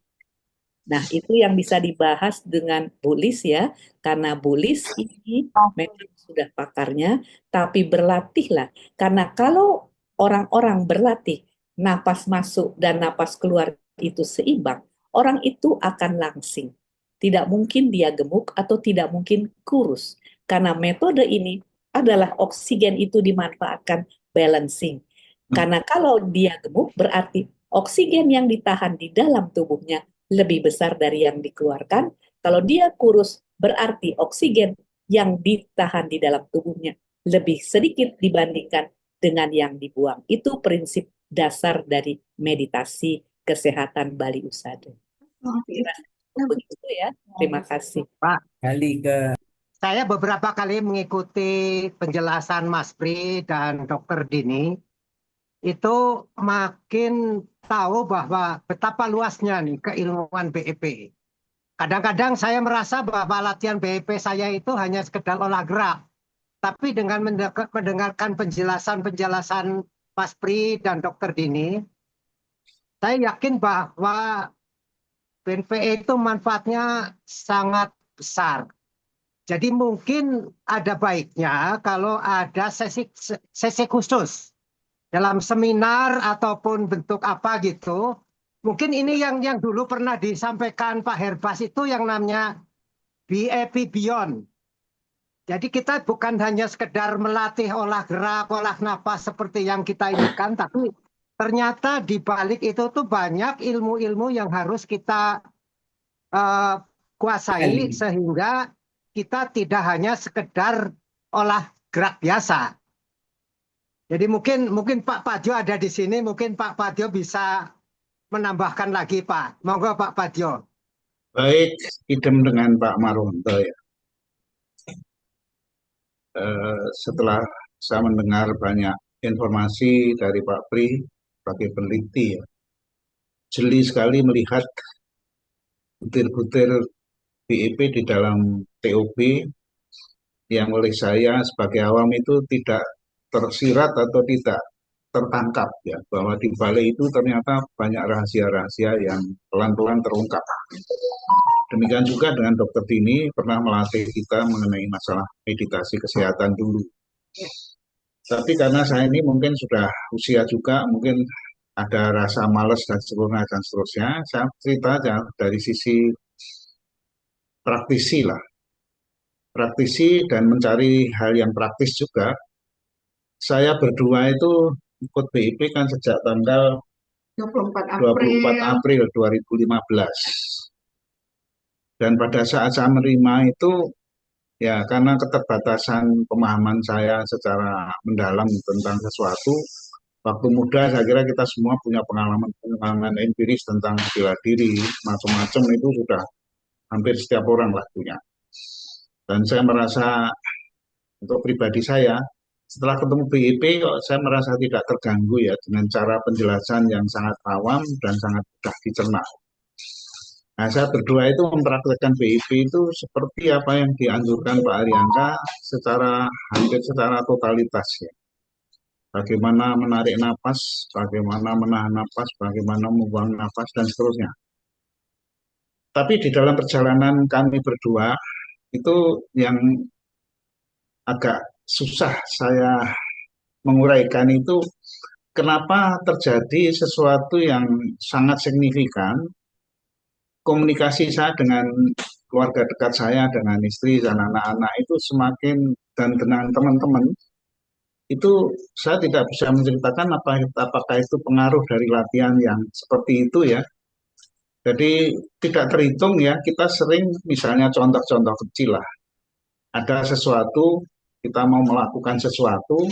Nah, itu yang bisa dibahas dengan Bu Lis ya, karena Bu Lis ini memang sudah pakarnya, tapi berlatihlah. Karena kalau orang-orang berlatih, napas masuk dan napas keluar itu seimbang, orang itu akan langsing. Tidak mungkin dia gemuk atau tidak mungkin kurus. Karena metode ini adalah oksigen itu dimanfaatkan balancing. Karena kalau dia gemuk berarti oksigen yang ditahan di dalam tubuhnya lebih besar dari yang dikeluarkan. Kalau dia kurus, berarti oksigen yang ditahan di dalam tubuhnya lebih sedikit dibandingkan dengan yang dibuang. Itu prinsip dasar dari meditasi kesehatan Bali Usada. Begitu ya. Terima kasih. Pak, saya beberapa kali mengikuti penjelasan Mas Pri dan Dr. Dini. Itu makin tahu bahwa betapa luasnya nih keilmuan BEP. Kadang-kadang saya merasa bahwa latihan BEP saya itu hanya sekedar olah gerak. Tapi dengan mendengarkan penjelasan-penjelasan Mas Pri dan Dr. Dini, saya yakin bahwa BNPE itu manfaatnya sangat besar. Jadi mungkin ada baiknya kalau ada sesi khusus dalam seminar ataupun bentuk apa gitu. Mungkin ini yang dulu pernah disampaikan Pak Herbas itu yang namanya BEP Beyond. Jadi kita bukan hanya sekedar melatih olah gerak, olah napas seperti yang kita inginkan, tapi ternyata di balik itu tuh banyak ilmu-ilmu yang harus kita kuasai sehingga kita tidak hanya sekedar olah gerak biasa. Jadi mungkin Pak Padjo ada di sini, mungkin Pak Padjo bisa menambahkan lagi Pak. Monggo Pak Padjo. Baik, idem dengan Pak Marwanto ya. Setelah saya mendengar banyak informasi dari Pak Pri sebagai peneliti ya, jeli sekali melihat butir-butir BEP di dalam TOB yang oleh saya sebagai awam itu tidak tersirat atau tidak tertangkap ya, bahwa di balik itu ternyata banyak rahasia-rahasia yang pelan-pelan terungkap. Demikian juga dengan Dr. Dini pernah melatih kita mengenai masalah meditasi kesehatan dulu. Tapi karena saya ini mungkin sudah usia juga, mungkin ada rasa malas dan seterusnya, saya cerita aja dari sisi praktisi lah. Praktisi dan mencari hal yang praktis juga. Saya berdua itu ikut BEP kan sejak tanggal 24 April 2015. Dan pada saat saya menerima itu, ya karena keterbatasan pemahaman saya secara mendalam tentang sesuatu, waktu muda saya kira kita semua punya pengalaman empiris tentang bela diri, macam-macam itu sudah hampir setiap orang lah punya. Dan saya merasa, untuk pribadi saya, setelah ketemu BEP kok saya merasa tidak terganggu ya dengan cara penjelasan yang sangat awam dan sangat mudah dicerna. Nah, saya berdua itu mempraktekkan BEP itu seperti apa yang dianjurkan Pak Arianka hampir secara totalitas ya. Bagaimana menarik napas, bagaimana menahan napas, bagaimana membuang napas, dan seterusnya. Tapi di dalam perjalanan kami berdua, itu yang agak susah saya menguraikan itu, kenapa terjadi sesuatu yang sangat signifikan. Komunikasi saya dengan keluarga dekat saya, dengan istri dan anak-anak itu semakin, dan dengan teman-teman, itu saya tidak bisa menceritakan apakah itu pengaruh dari latihan yang seperti itu ya. Jadi tidak terhitung ya, kita sering misalnya contoh-contoh kecil lah. Ada sesuatu, kita mau melakukan sesuatu,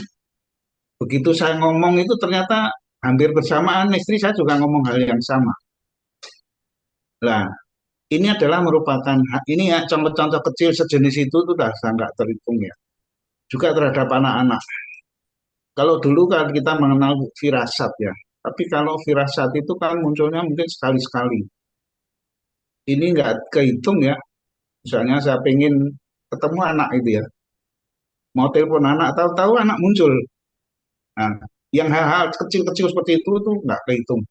begitu saya ngomong itu ternyata hampir bersamaan istri saya juga ngomong hal yang sama. Nah, ini adalah merupakan, ini ya contoh-contoh kecil sejenis itu sudah nggak terhitung ya. Juga terhadap anak-anak. Kalau dulu kan kita mengenal firasat ya, tapi kalau firasat itu kan munculnya mungkin sekali-sekali. Ini nggak kehitung ya. Misalnya saya pengen ketemu anak itu ya, mau telepon anak, tahu-tahu anak muncul. Nah, yang hal-hal kecil-kecil seperti itu tuh nggak kehitung.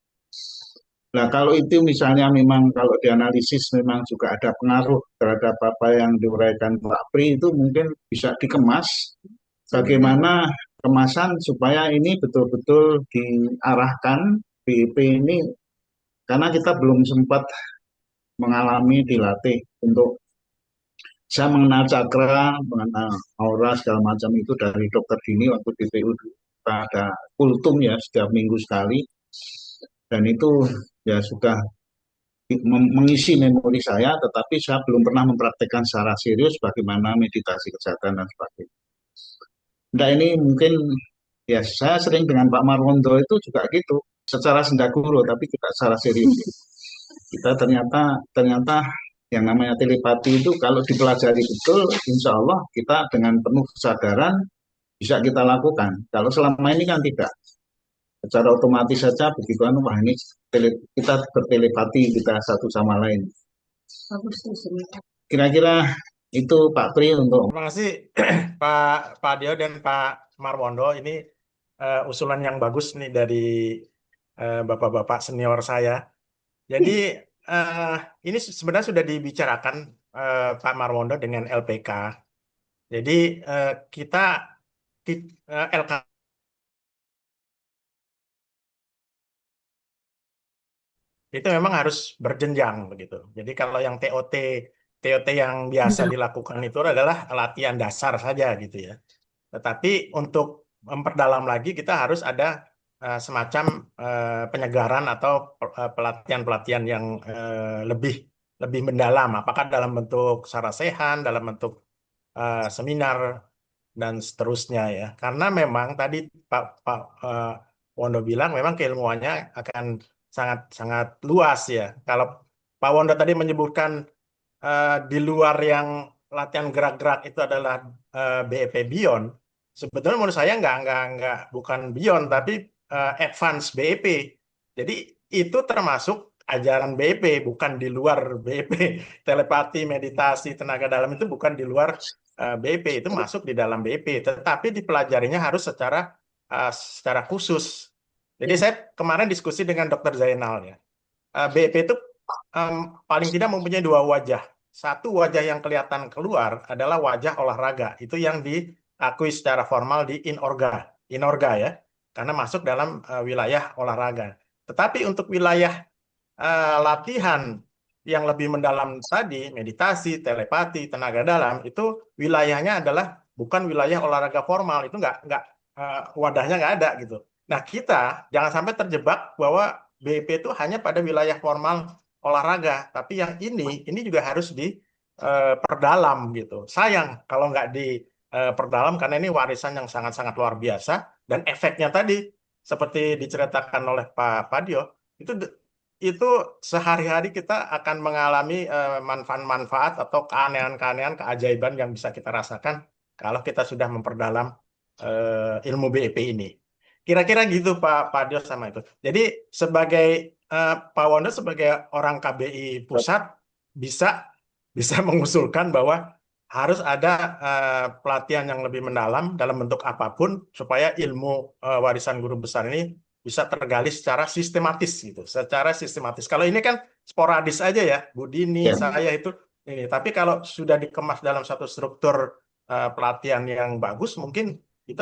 Nah, kalau itu misalnya memang kalau dianalisis memang juga ada pengaruh terhadap apa yang diuraikan Pak Pri itu mungkin bisa dikemas. Bagaimana kemasan supaya ini betul-betul diarahkan BIP ini karena kita belum sempat mengalami dilatih untuk saya mengenal cakra, mengenal aura segala macam itu dari Dokter Dini waktu di PU kita ada kultum ya setiap minggu sekali dan itu ya sudah mengisi memori saya, tetapi saya belum pernah mempraktekkan secara serius bagaimana meditasi kesehatan dan sebagainya. Nah ini mungkin ya saya sering dengan Pak Marwondo itu juga gitu, secara sendaguro tapi tidak secara serius. Kita ternyata yang namanya telepati itu kalau dipelajari betul, insya Allah kita dengan penuh kesadaran bisa kita lakukan. Kalau selama ini kan tidak. Secara otomatis saja begitu wah ini kita bertelepati kita satu sama lain. Kira-kira itu Pak Pri untuk. Terima kasih Pak Dio dan Pak Marwondo. Ini usulan yang bagus nih dari bapak-bapak senior saya. Jadi ini sebenarnya sudah dibicarakan Pak Marwondo dengan LPK. Jadi kita LK itu memang harus berjenjang begitu. Jadi kalau yang TOT yang biasa dilakukan itu adalah latihan dasar saja gitu ya. Tetapi untuk memperdalam lagi kita harus ada semacam penyegaran atau pelatihan-pelatihan yang lebih mendalam. Apakah dalam bentuk sarasehan, dalam bentuk seminar dan seterusnya ya. Karena memang tadi Pak Wondo bilang memang keilmuannya akan sangat luas ya. Kalau Pak Wondo tadi menyebutkan di luar yang latihan gerak-gerak itu adalah BEP Beyond, sebetulnya menurut saya bukan Beyond tapi Advance BEP. Jadi itu termasuk ajaran BEP, bukan di luar BEP. Telepati, meditasi, tenaga dalam itu bukan di luar BEP, itu masuk di dalam BEP, tetapi dipelajarinya harus secara khusus. Jadi saya kemarin diskusi dengan Dr. Zainal ya. BEP itu paling tidak mempunyai dua wajah. Satu wajah yang kelihatan keluar adalah wajah olahraga. Itu yang diakui secara formal di Inorga ya. Karena masuk dalam wilayah olahraga. Tetapi untuk wilayah latihan yang lebih mendalam tadi, meditasi, telepati, tenaga dalam, itu wilayahnya adalah bukan wilayah olahraga formal. Itu wadahnya nggak ada gitu. Nah, kita jangan sampai terjebak bahwa BEP itu hanya pada wilayah formal olahraga, tapi yang ini juga harus diperdalam gitu. Sayang kalau nggak diperdalam karena ini warisan yang sangat-sangat luar biasa dan efeknya tadi seperti diceritakan oleh Pak Padio itu sehari-hari kita akan mengalami manfaat-manfaat atau keanehan-keanehan, keajaiban yang bisa kita rasakan kalau kita sudah memperdalam ilmu BEP ini. Kira-kira gitu Pak Padio sama itu. Jadi sebagai Pak Wondo sebagai orang KBI pusat bisa mengusulkan bahwa harus ada pelatihan yang lebih mendalam dalam bentuk apapun supaya ilmu warisan guru besar ini bisa tergali secara sistematis gitu, secara sistematis. Kalau ini kan sporadis aja ya, Bu Dini, saya itu ini. Tapi kalau sudah dikemas dalam satu struktur pelatihan yang bagus, mungkin itu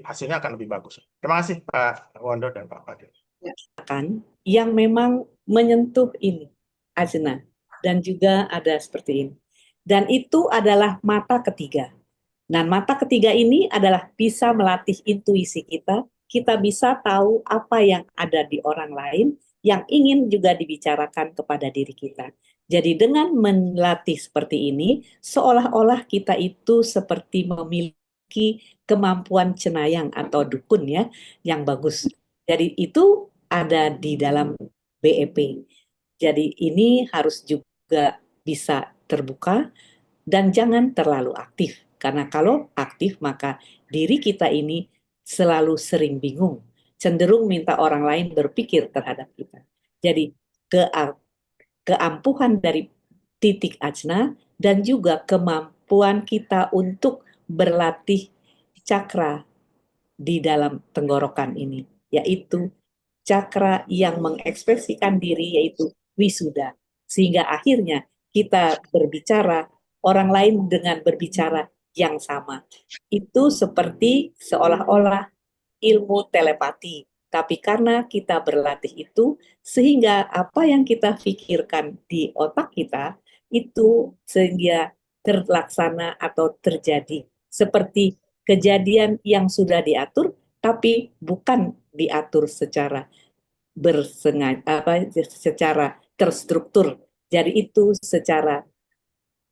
hasilnya akan lebih bagus. Terima kasih Pak Wondo dan Pak Fadil. Yang memang menyentuh ini, Ajna, dan juga ada seperti ini. Dan itu adalah mata ketiga. Nah, mata ketiga ini adalah bisa melatih intuisi kita bisa tahu apa yang ada di orang lain, yang ingin juga dibicarakan kepada diri kita. Jadi dengan melatih seperti ini, seolah-olah kita itu seperti memiliki kemampuan cenayang atau dukun ya, yang bagus. Jadi itu ada di dalam BEP. Jadi ini harus juga bisa terbuka dan jangan terlalu aktif. Karena kalau aktif maka diri kita ini selalu sering bingung, cenderung minta orang lain berpikir terhadap kita. Jadi keampuhan dari titik ajna dan juga kemampuan kita untuk berlatih cakra di dalam tenggorokan ini, yaitu cakra yang mengekspresikan diri, yaitu wisuda. Sehingga akhirnya kita berbicara, orang lain dengan berbicara yang sama. Itu seperti seolah-olah ilmu telepati. Tapi karena kita berlatih itu, sehingga apa yang kita pikirkan di otak kita, itu sehingga terlaksana atau terjadi. Seperti kejadian yang sudah diatur, tapi bukan diatur secara secara terstruktur. Jadi itu secara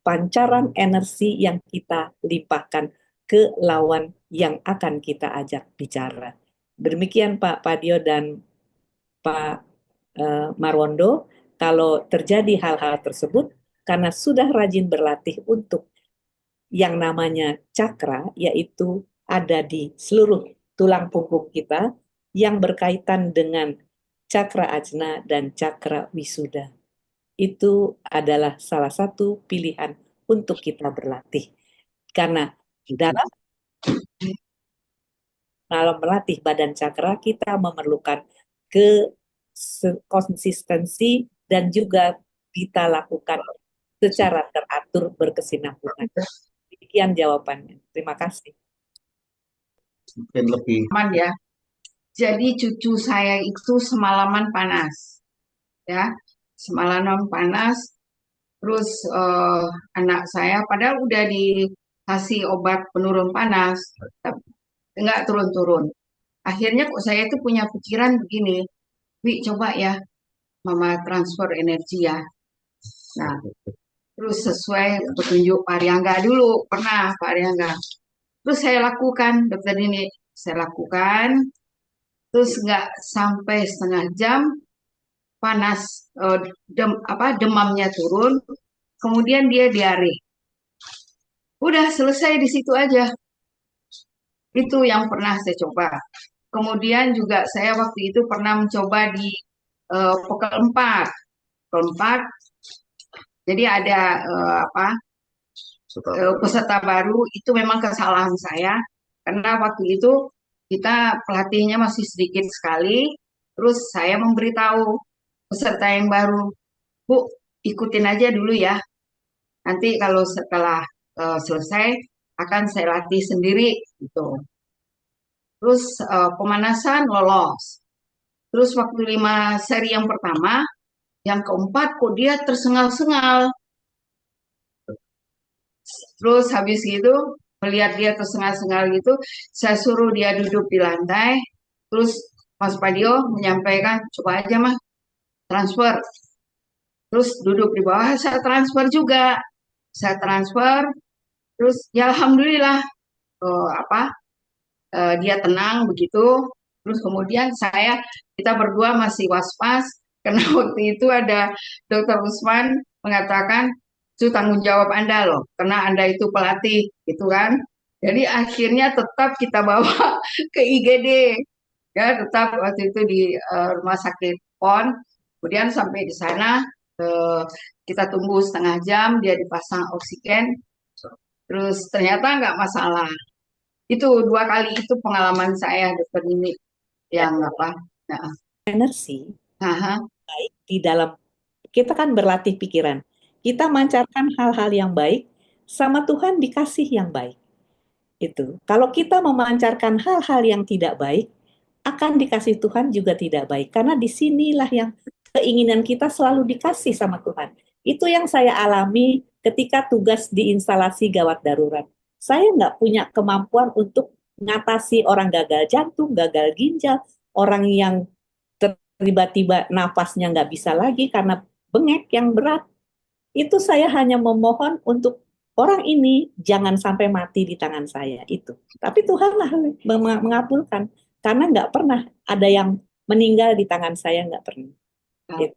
pancaran energi yang kita limpahkan ke lawan yang akan kita ajak bicara. Demikian Pak Padio dan Pak Marwondo, kalau terjadi hal-hal tersebut, karena sudah rajin berlatih untuk yang namanya cakra, yaitu ada di seluruh tulang punggung kita, yang berkaitan dengan cakra ajna dan cakra wisuda. Itu adalah salah satu pilihan untuk kita berlatih. Karena dalam melatih badan cakra, kita memerlukan konsistensi dan juga kita lakukan secara teratur berkesinambungan. Demikian jawabannya. Terima kasih. Mungkin lebih aman ya. Jadi cucu saya itu semalaman panas, ya, semalaman panas. Terus anak saya padahal udah dikasih obat penurun panas, tapi nggak turun-turun. Akhirnya kok saya itu punya pikiran begini, Wi coba ya, Mama transfer energi ya. Nah, terus sesuai petunjuk Pak Ariangga dulu, pernah Pak Ariangga. Terus saya lakukan, dokter ini saya lakukan. Terus nggak sampai setengah jam panas demamnya turun, kemudian dia diare. Udah selesai di situ aja. Itu yang pernah saya coba. Kemudian juga saya waktu itu pernah mencoba di Pokal 4. Jadi ada peserta baru, itu memang kesalahan saya karena waktu itu kita pelatihnya masih sedikit sekali. Terus saya memberitahu peserta yang baru, Bu, ikutin aja dulu ya. Nanti kalau setelah selesai akan saya latih sendiri gitu. Terus pemanasan lolos. Terus waktu 5 seri yang pertama, yang keempat kok dia tersengal-sengal. Terus habis gitu, melihat dia tersengal-sengal gitu, saya suruh dia duduk di lantai. Terus Mas Padio menyampaikan, coba aja Mas, transfer. Terus duduk di bawah, saya transfer juga. Saya transfer, terus ya alhamdulillah dia tenang begitu. Terus kemudian kita berdua masih was-was karena waktu itu ada Dr. Usman mengatakan itu tanggung jawab Anda loh, karena Anda itu pelatih gitu kan. Jadi akhirnya tetap kita bawa ke IGD, ya tetap waktu itu di rumah sakit PON. Kemudian sampai di sana kita tunggu setengah jam, dia dipasang oksigen, terus ternyata nggak masalah. Itu 2 kali itu pengalaman saya dokter ini yang energi baik di dalam kita kan berlatih pikiran, kita mancarkan hal-hal yang baik, sama Tuhan dikasih yang baik. Itu kalau kita memancarkan hal-hal yang tidak baik, akan dikasih Tuhan juga tidak baik, karena disinilah yang keinginan kita selalu dikasih sama Tuhan. Itu yang saya alami ketika tugas di instalasi gawat darurat. Saya nggak punya kemampuan untuk mengatasi orang gagal jantung, gagal ginjal, orang yang tiba-tiba napasnya nggak bisa lagi karena bengek yang berat. Itu saya hanya memohon untuk orang ini jangan sampai mati di tangan saya itu. Tapi Tuhan lah mengabulkan karena nggak pernah ada yang meninggal di tangan saya, nggak pernah. Gitu.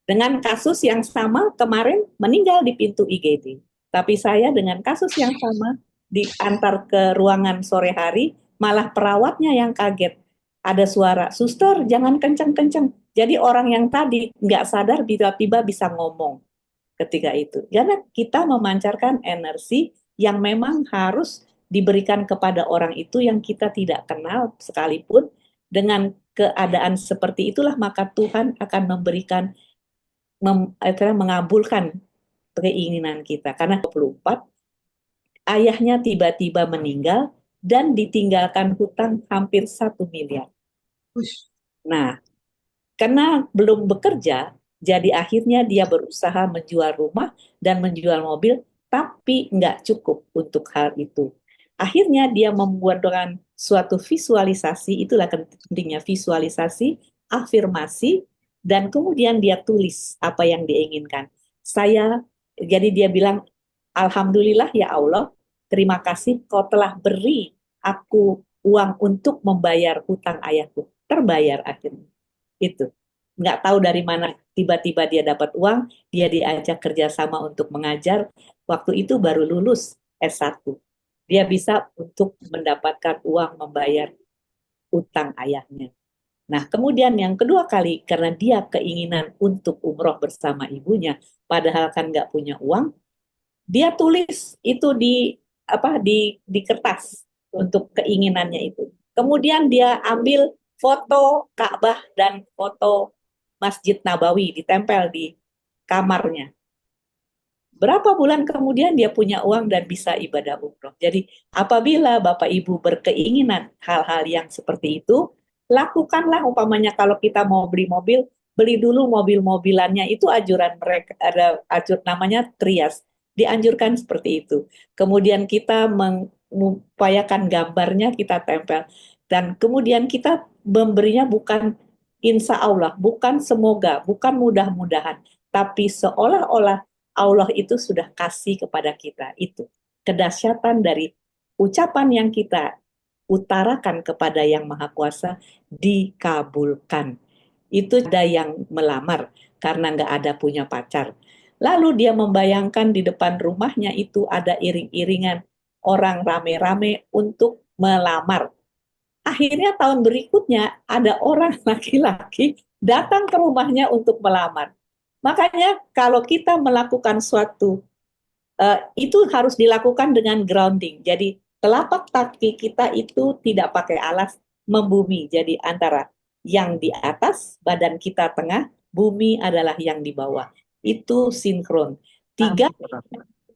Dengan kasus yang sama kemarin meninggal di pintu IGD. Tapi saya dengan kasus yang sama diantar ke ruangan sore hari, malah perawatnya yang kaget. Ada suara, suster jangan kenceng-kenceng. Jadi orang yang tadi nggak sadar tiba-tiba bisa ngomong ketika itu. Karena kita memancarkan energi yang memang harus diberikan kepada orang itu yang kita tidak kenal sekalipun. Dengan keadaan seperti itulah maka Tuhan akan memberikan mengabulkan keinginan kita. Karena 24 ayahnya tiba-tiba meninggal dan ditinggalkan hutang hampir 1 miliar. Nah, karena belum bekerja, jadi akhirnya dia berusaha menjual rumah dan menjual mobil, tapi nggak cukup untuk hal itu. Akhirnya dia membuat dengan suatu visualisasi, itulah pentingnya visualisasi, afirmasi, dan kemudian dia tulis apa yang dia inginkan. Jadi dia bilang, Alhamdulillah ya Allah, terima kasih kau telah beri aku uang untuk membayar hutang ayahku. Terbayar akhirnya. Itu. Nggak tahu dari mana tiba-tiba dia dapat uang, dia diajak kerjasama untuk mengajar. Waktu itu baru lulus S1. Dia bisa untuk mendapatkan uang membayar hutang ayahnya. Nah, kemudian yang kedua kali, karena dia keinginan untuk umroh bersama ibunya, padahal kan nggak punya uang, dia tulis itu di kertas untuk keinginannya itu. Kemudian dia ambil foto Ka'bah dan foto Masjid Nabawi ditempel di kamarnya. Berapa bulan kemudian dia punya uang dan bisa ibadah umroh. Jadi apabila Bapak Ibu berkeinginan hal-hal yang seperti itu, lakukanlah. Umpamanya kalau kita mau beli mobil, beli dulu mobil-mobilannya. Itu anjuran mereka, ada namanya trias. Dianjurkan seperti itu. Kemudian kita mengupayakan gambarnya kita tempel. Dan kemudian kita memberinya bukan insya Allah, bukan semoga, bukan mudah-mudahan, tapi seolah-olah Allah itu sudah kasih kepada kita. Itu kedahsyatan dari ucapan yang kita utarakan kepada Yang Maha Kuasa dikabulkan. Itu ada yang melamar karena nggak ada punya pacar. Lalu dia membayangkan di depan rumahnya itu ada iring-iringan orang rame-rame untuk melamar. Akhirnya tahun berikutnya ada orang laki-laki datang ke rumahnya untuk melamar. Makanya kalau kita melakukan suatu, itu harus dilakukan dengan grounding. Jadi telapak kaki kita itu tidak pakai alas, membumi. Jadi antara yang di atas, badan kita tengah, bumi adalah yang di bawah. Itu sinkron. 3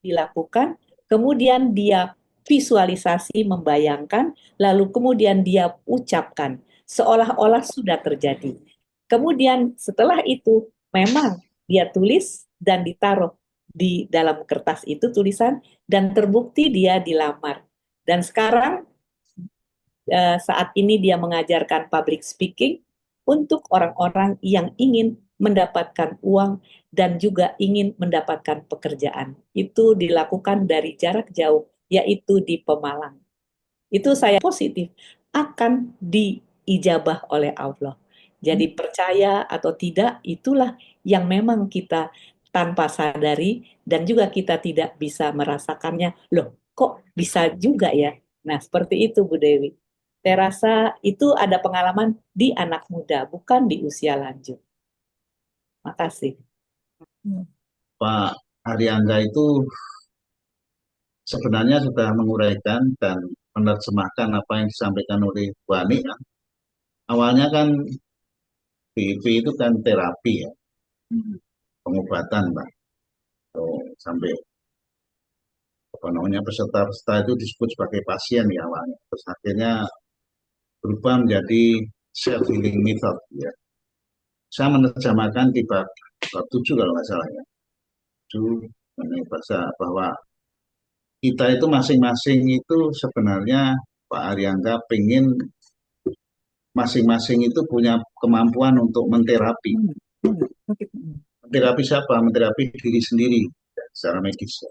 dilakukan, kemudian dia visualisasi, membayangkan, lalu kemudian dia ucapkan, seolah-olah sudah terjadi. Kemudian setelah itu, memang dia tulis dan ditaruh di dalam kertas itu tulisan, dan terbukti dia dilamar. Dan sekarang, saat ini dia mengajarkan public speaking untuk orang-orang yang ingin mendapatkan uang dan juga ingin mendapatkan pekerjaan. Itu dilakukan dari jarak jauh, yaitu di Pemalang. Itu saya positif akan diijabah oleh Allah. Jadi percaya atau tidak, itulah yang memang kita tanpa sadari dan juga kita tidak bisa merasakannya. Loh, kok bisa juga ya? Nah, seperti itu Bu Dewi. Saya rasa itu ada pengalaman di anak muda, bukan di usia lanjut. Makasih. Pak Ariangga itu sebenarnya sudah menguraikan dan menerjemahkan apa yang disampaikan oleh Bu Ani. Awalnya kan BIP itu kan terapi ya, pengobatan Pak. Sampai apa namanya peserta-peserta itu disebut sebagai pasien ya awalnya. Terus akhirnya berubah menjadi self healing method ya. Saya menerjemahkan di bab 7 kalau nggak salah ya. 7 mengenai bahasa bahwa kita itu masing-masing itu sebenarnya Pak Ariangga pengen masing-masing itu punya kemampuan untuk menterapi. Menterapi siapa? Menterapi diri sendiri secara medis.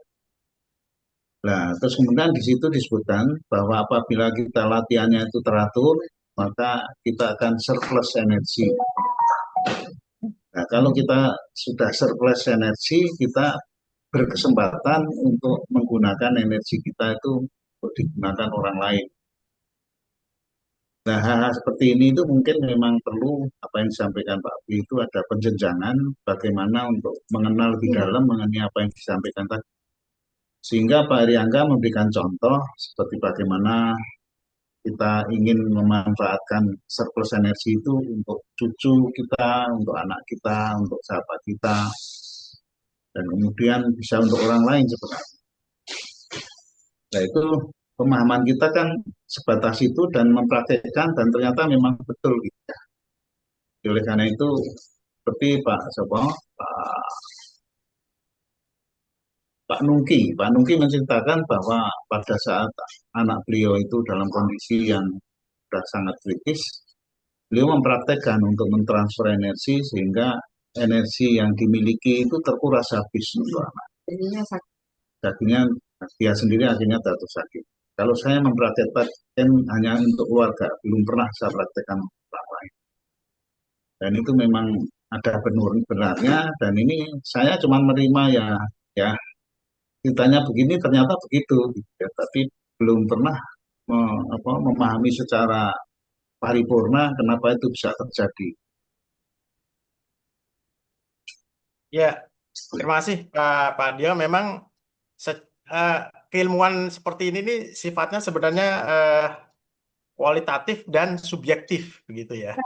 Nah, terus kemudian di situ disebutkan bahwa apabila kita latihannya itu teratur, maka kita akan surplus energi. Nah, kalau kita sudah surplus energi, kita berkesempatan untuk menggunakan energi kita itu untuk digunakan orang lain. Nah, hal-hal seperti ini itu mungkin memang perlu apa yang disampaikan Pak Budi itu ada penjenjangan bagaimana untuk mengenal lebih dalam mengenai apa yang disampaikan tadi. Sehingga Pak Eriangga memberikan contoh seperti bagaimana kita ingin memanfaatkan surplus energi itu untuk cucu kita, untuk anak kita, untuk sahabat kita, dan kemudian bisa untuk orang lain sebenarnya. Nah itu pemahaman kita kan sebatas itu dan mempraktekkan dan ternyata memang betul gitu ya. Oleh karena itu seperti Pak Nungki menceritakan bahwa pada saat anak beliau itu dalam kondisi yang sudah sangat kritis, beliau mempraktekkan untuk mentransfer energi sehingga energi yang dimiliki itu terkuras habis untuk anak. Jadinya dia sendiri akhirnya jatuh sakit. Kalau saya mempraktekkan hanya untuk keluarga, belum pernah saya praktekkan orang lain. Dan itu memang ada benarnya dan ini saya cuma menerima ya ceritanya begini ternyata begitu ya, tapi belum pernah memahami secara paripurna kenapa itu bisa terjadi. Ya, terima kasih Pak Dio. Memang keilmuan seperti ini nih sifatnya sebenarnya kualitatif dan subjektif begitu ya.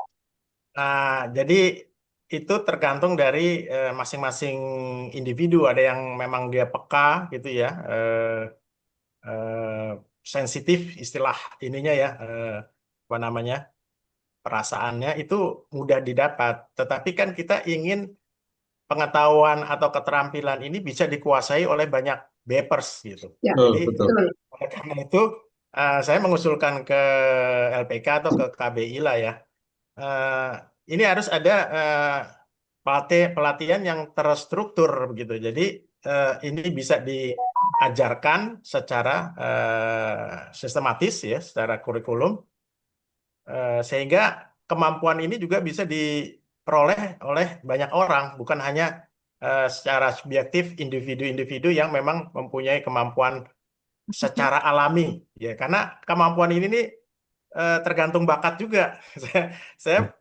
Jadi itu tergantung dari masing-masing individu. Ada yang memang dia peka gitu ya, sensitif istilah ininya ya, apa namanya, perasaannya itu mudah didapat. Tetapi kan kita ingin pengetahuan atau keterampilan ini bisa dikuasai oleh banyak BEPers gitu. Ya, Jadi betul. karena itu saya mengusulkan ke LPK atau ke KBI lah ya. Ini harus ada pelatihan yang terstruktur begitu. Jadi ini bisa diajarkan secara sistematis ya, secara kurikulum, sehingga kemampuan ini juga bisa diperoleh oleh banyak orang, bukan hanya secara subjektif individu-individu yang memang mempunyai kemampuan secara alami ya. Karena kemampuan ini nih tergantung bakat juga. Saya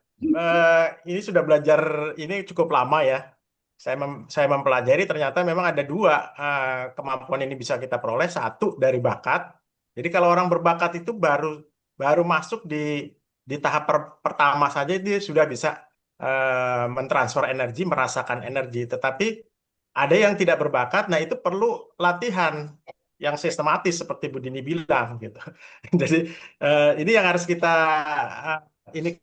ini sudah belajar ini cukup lama ya. Saya mempelajari ternyata memang ada dua kemampuan ini bisa kita peroleh. Satu dari bakat. Jadi kalau orang berbakat itu baru masuk di tahap pertama saja dia sudah bisa mentransfer energi, merasakan energi. Tetapi ada yang tidak berbakat, nah itu perlu latihan yang sistematis seperti Bu Dini bilang gitu. Jadi ini yang harus kita ini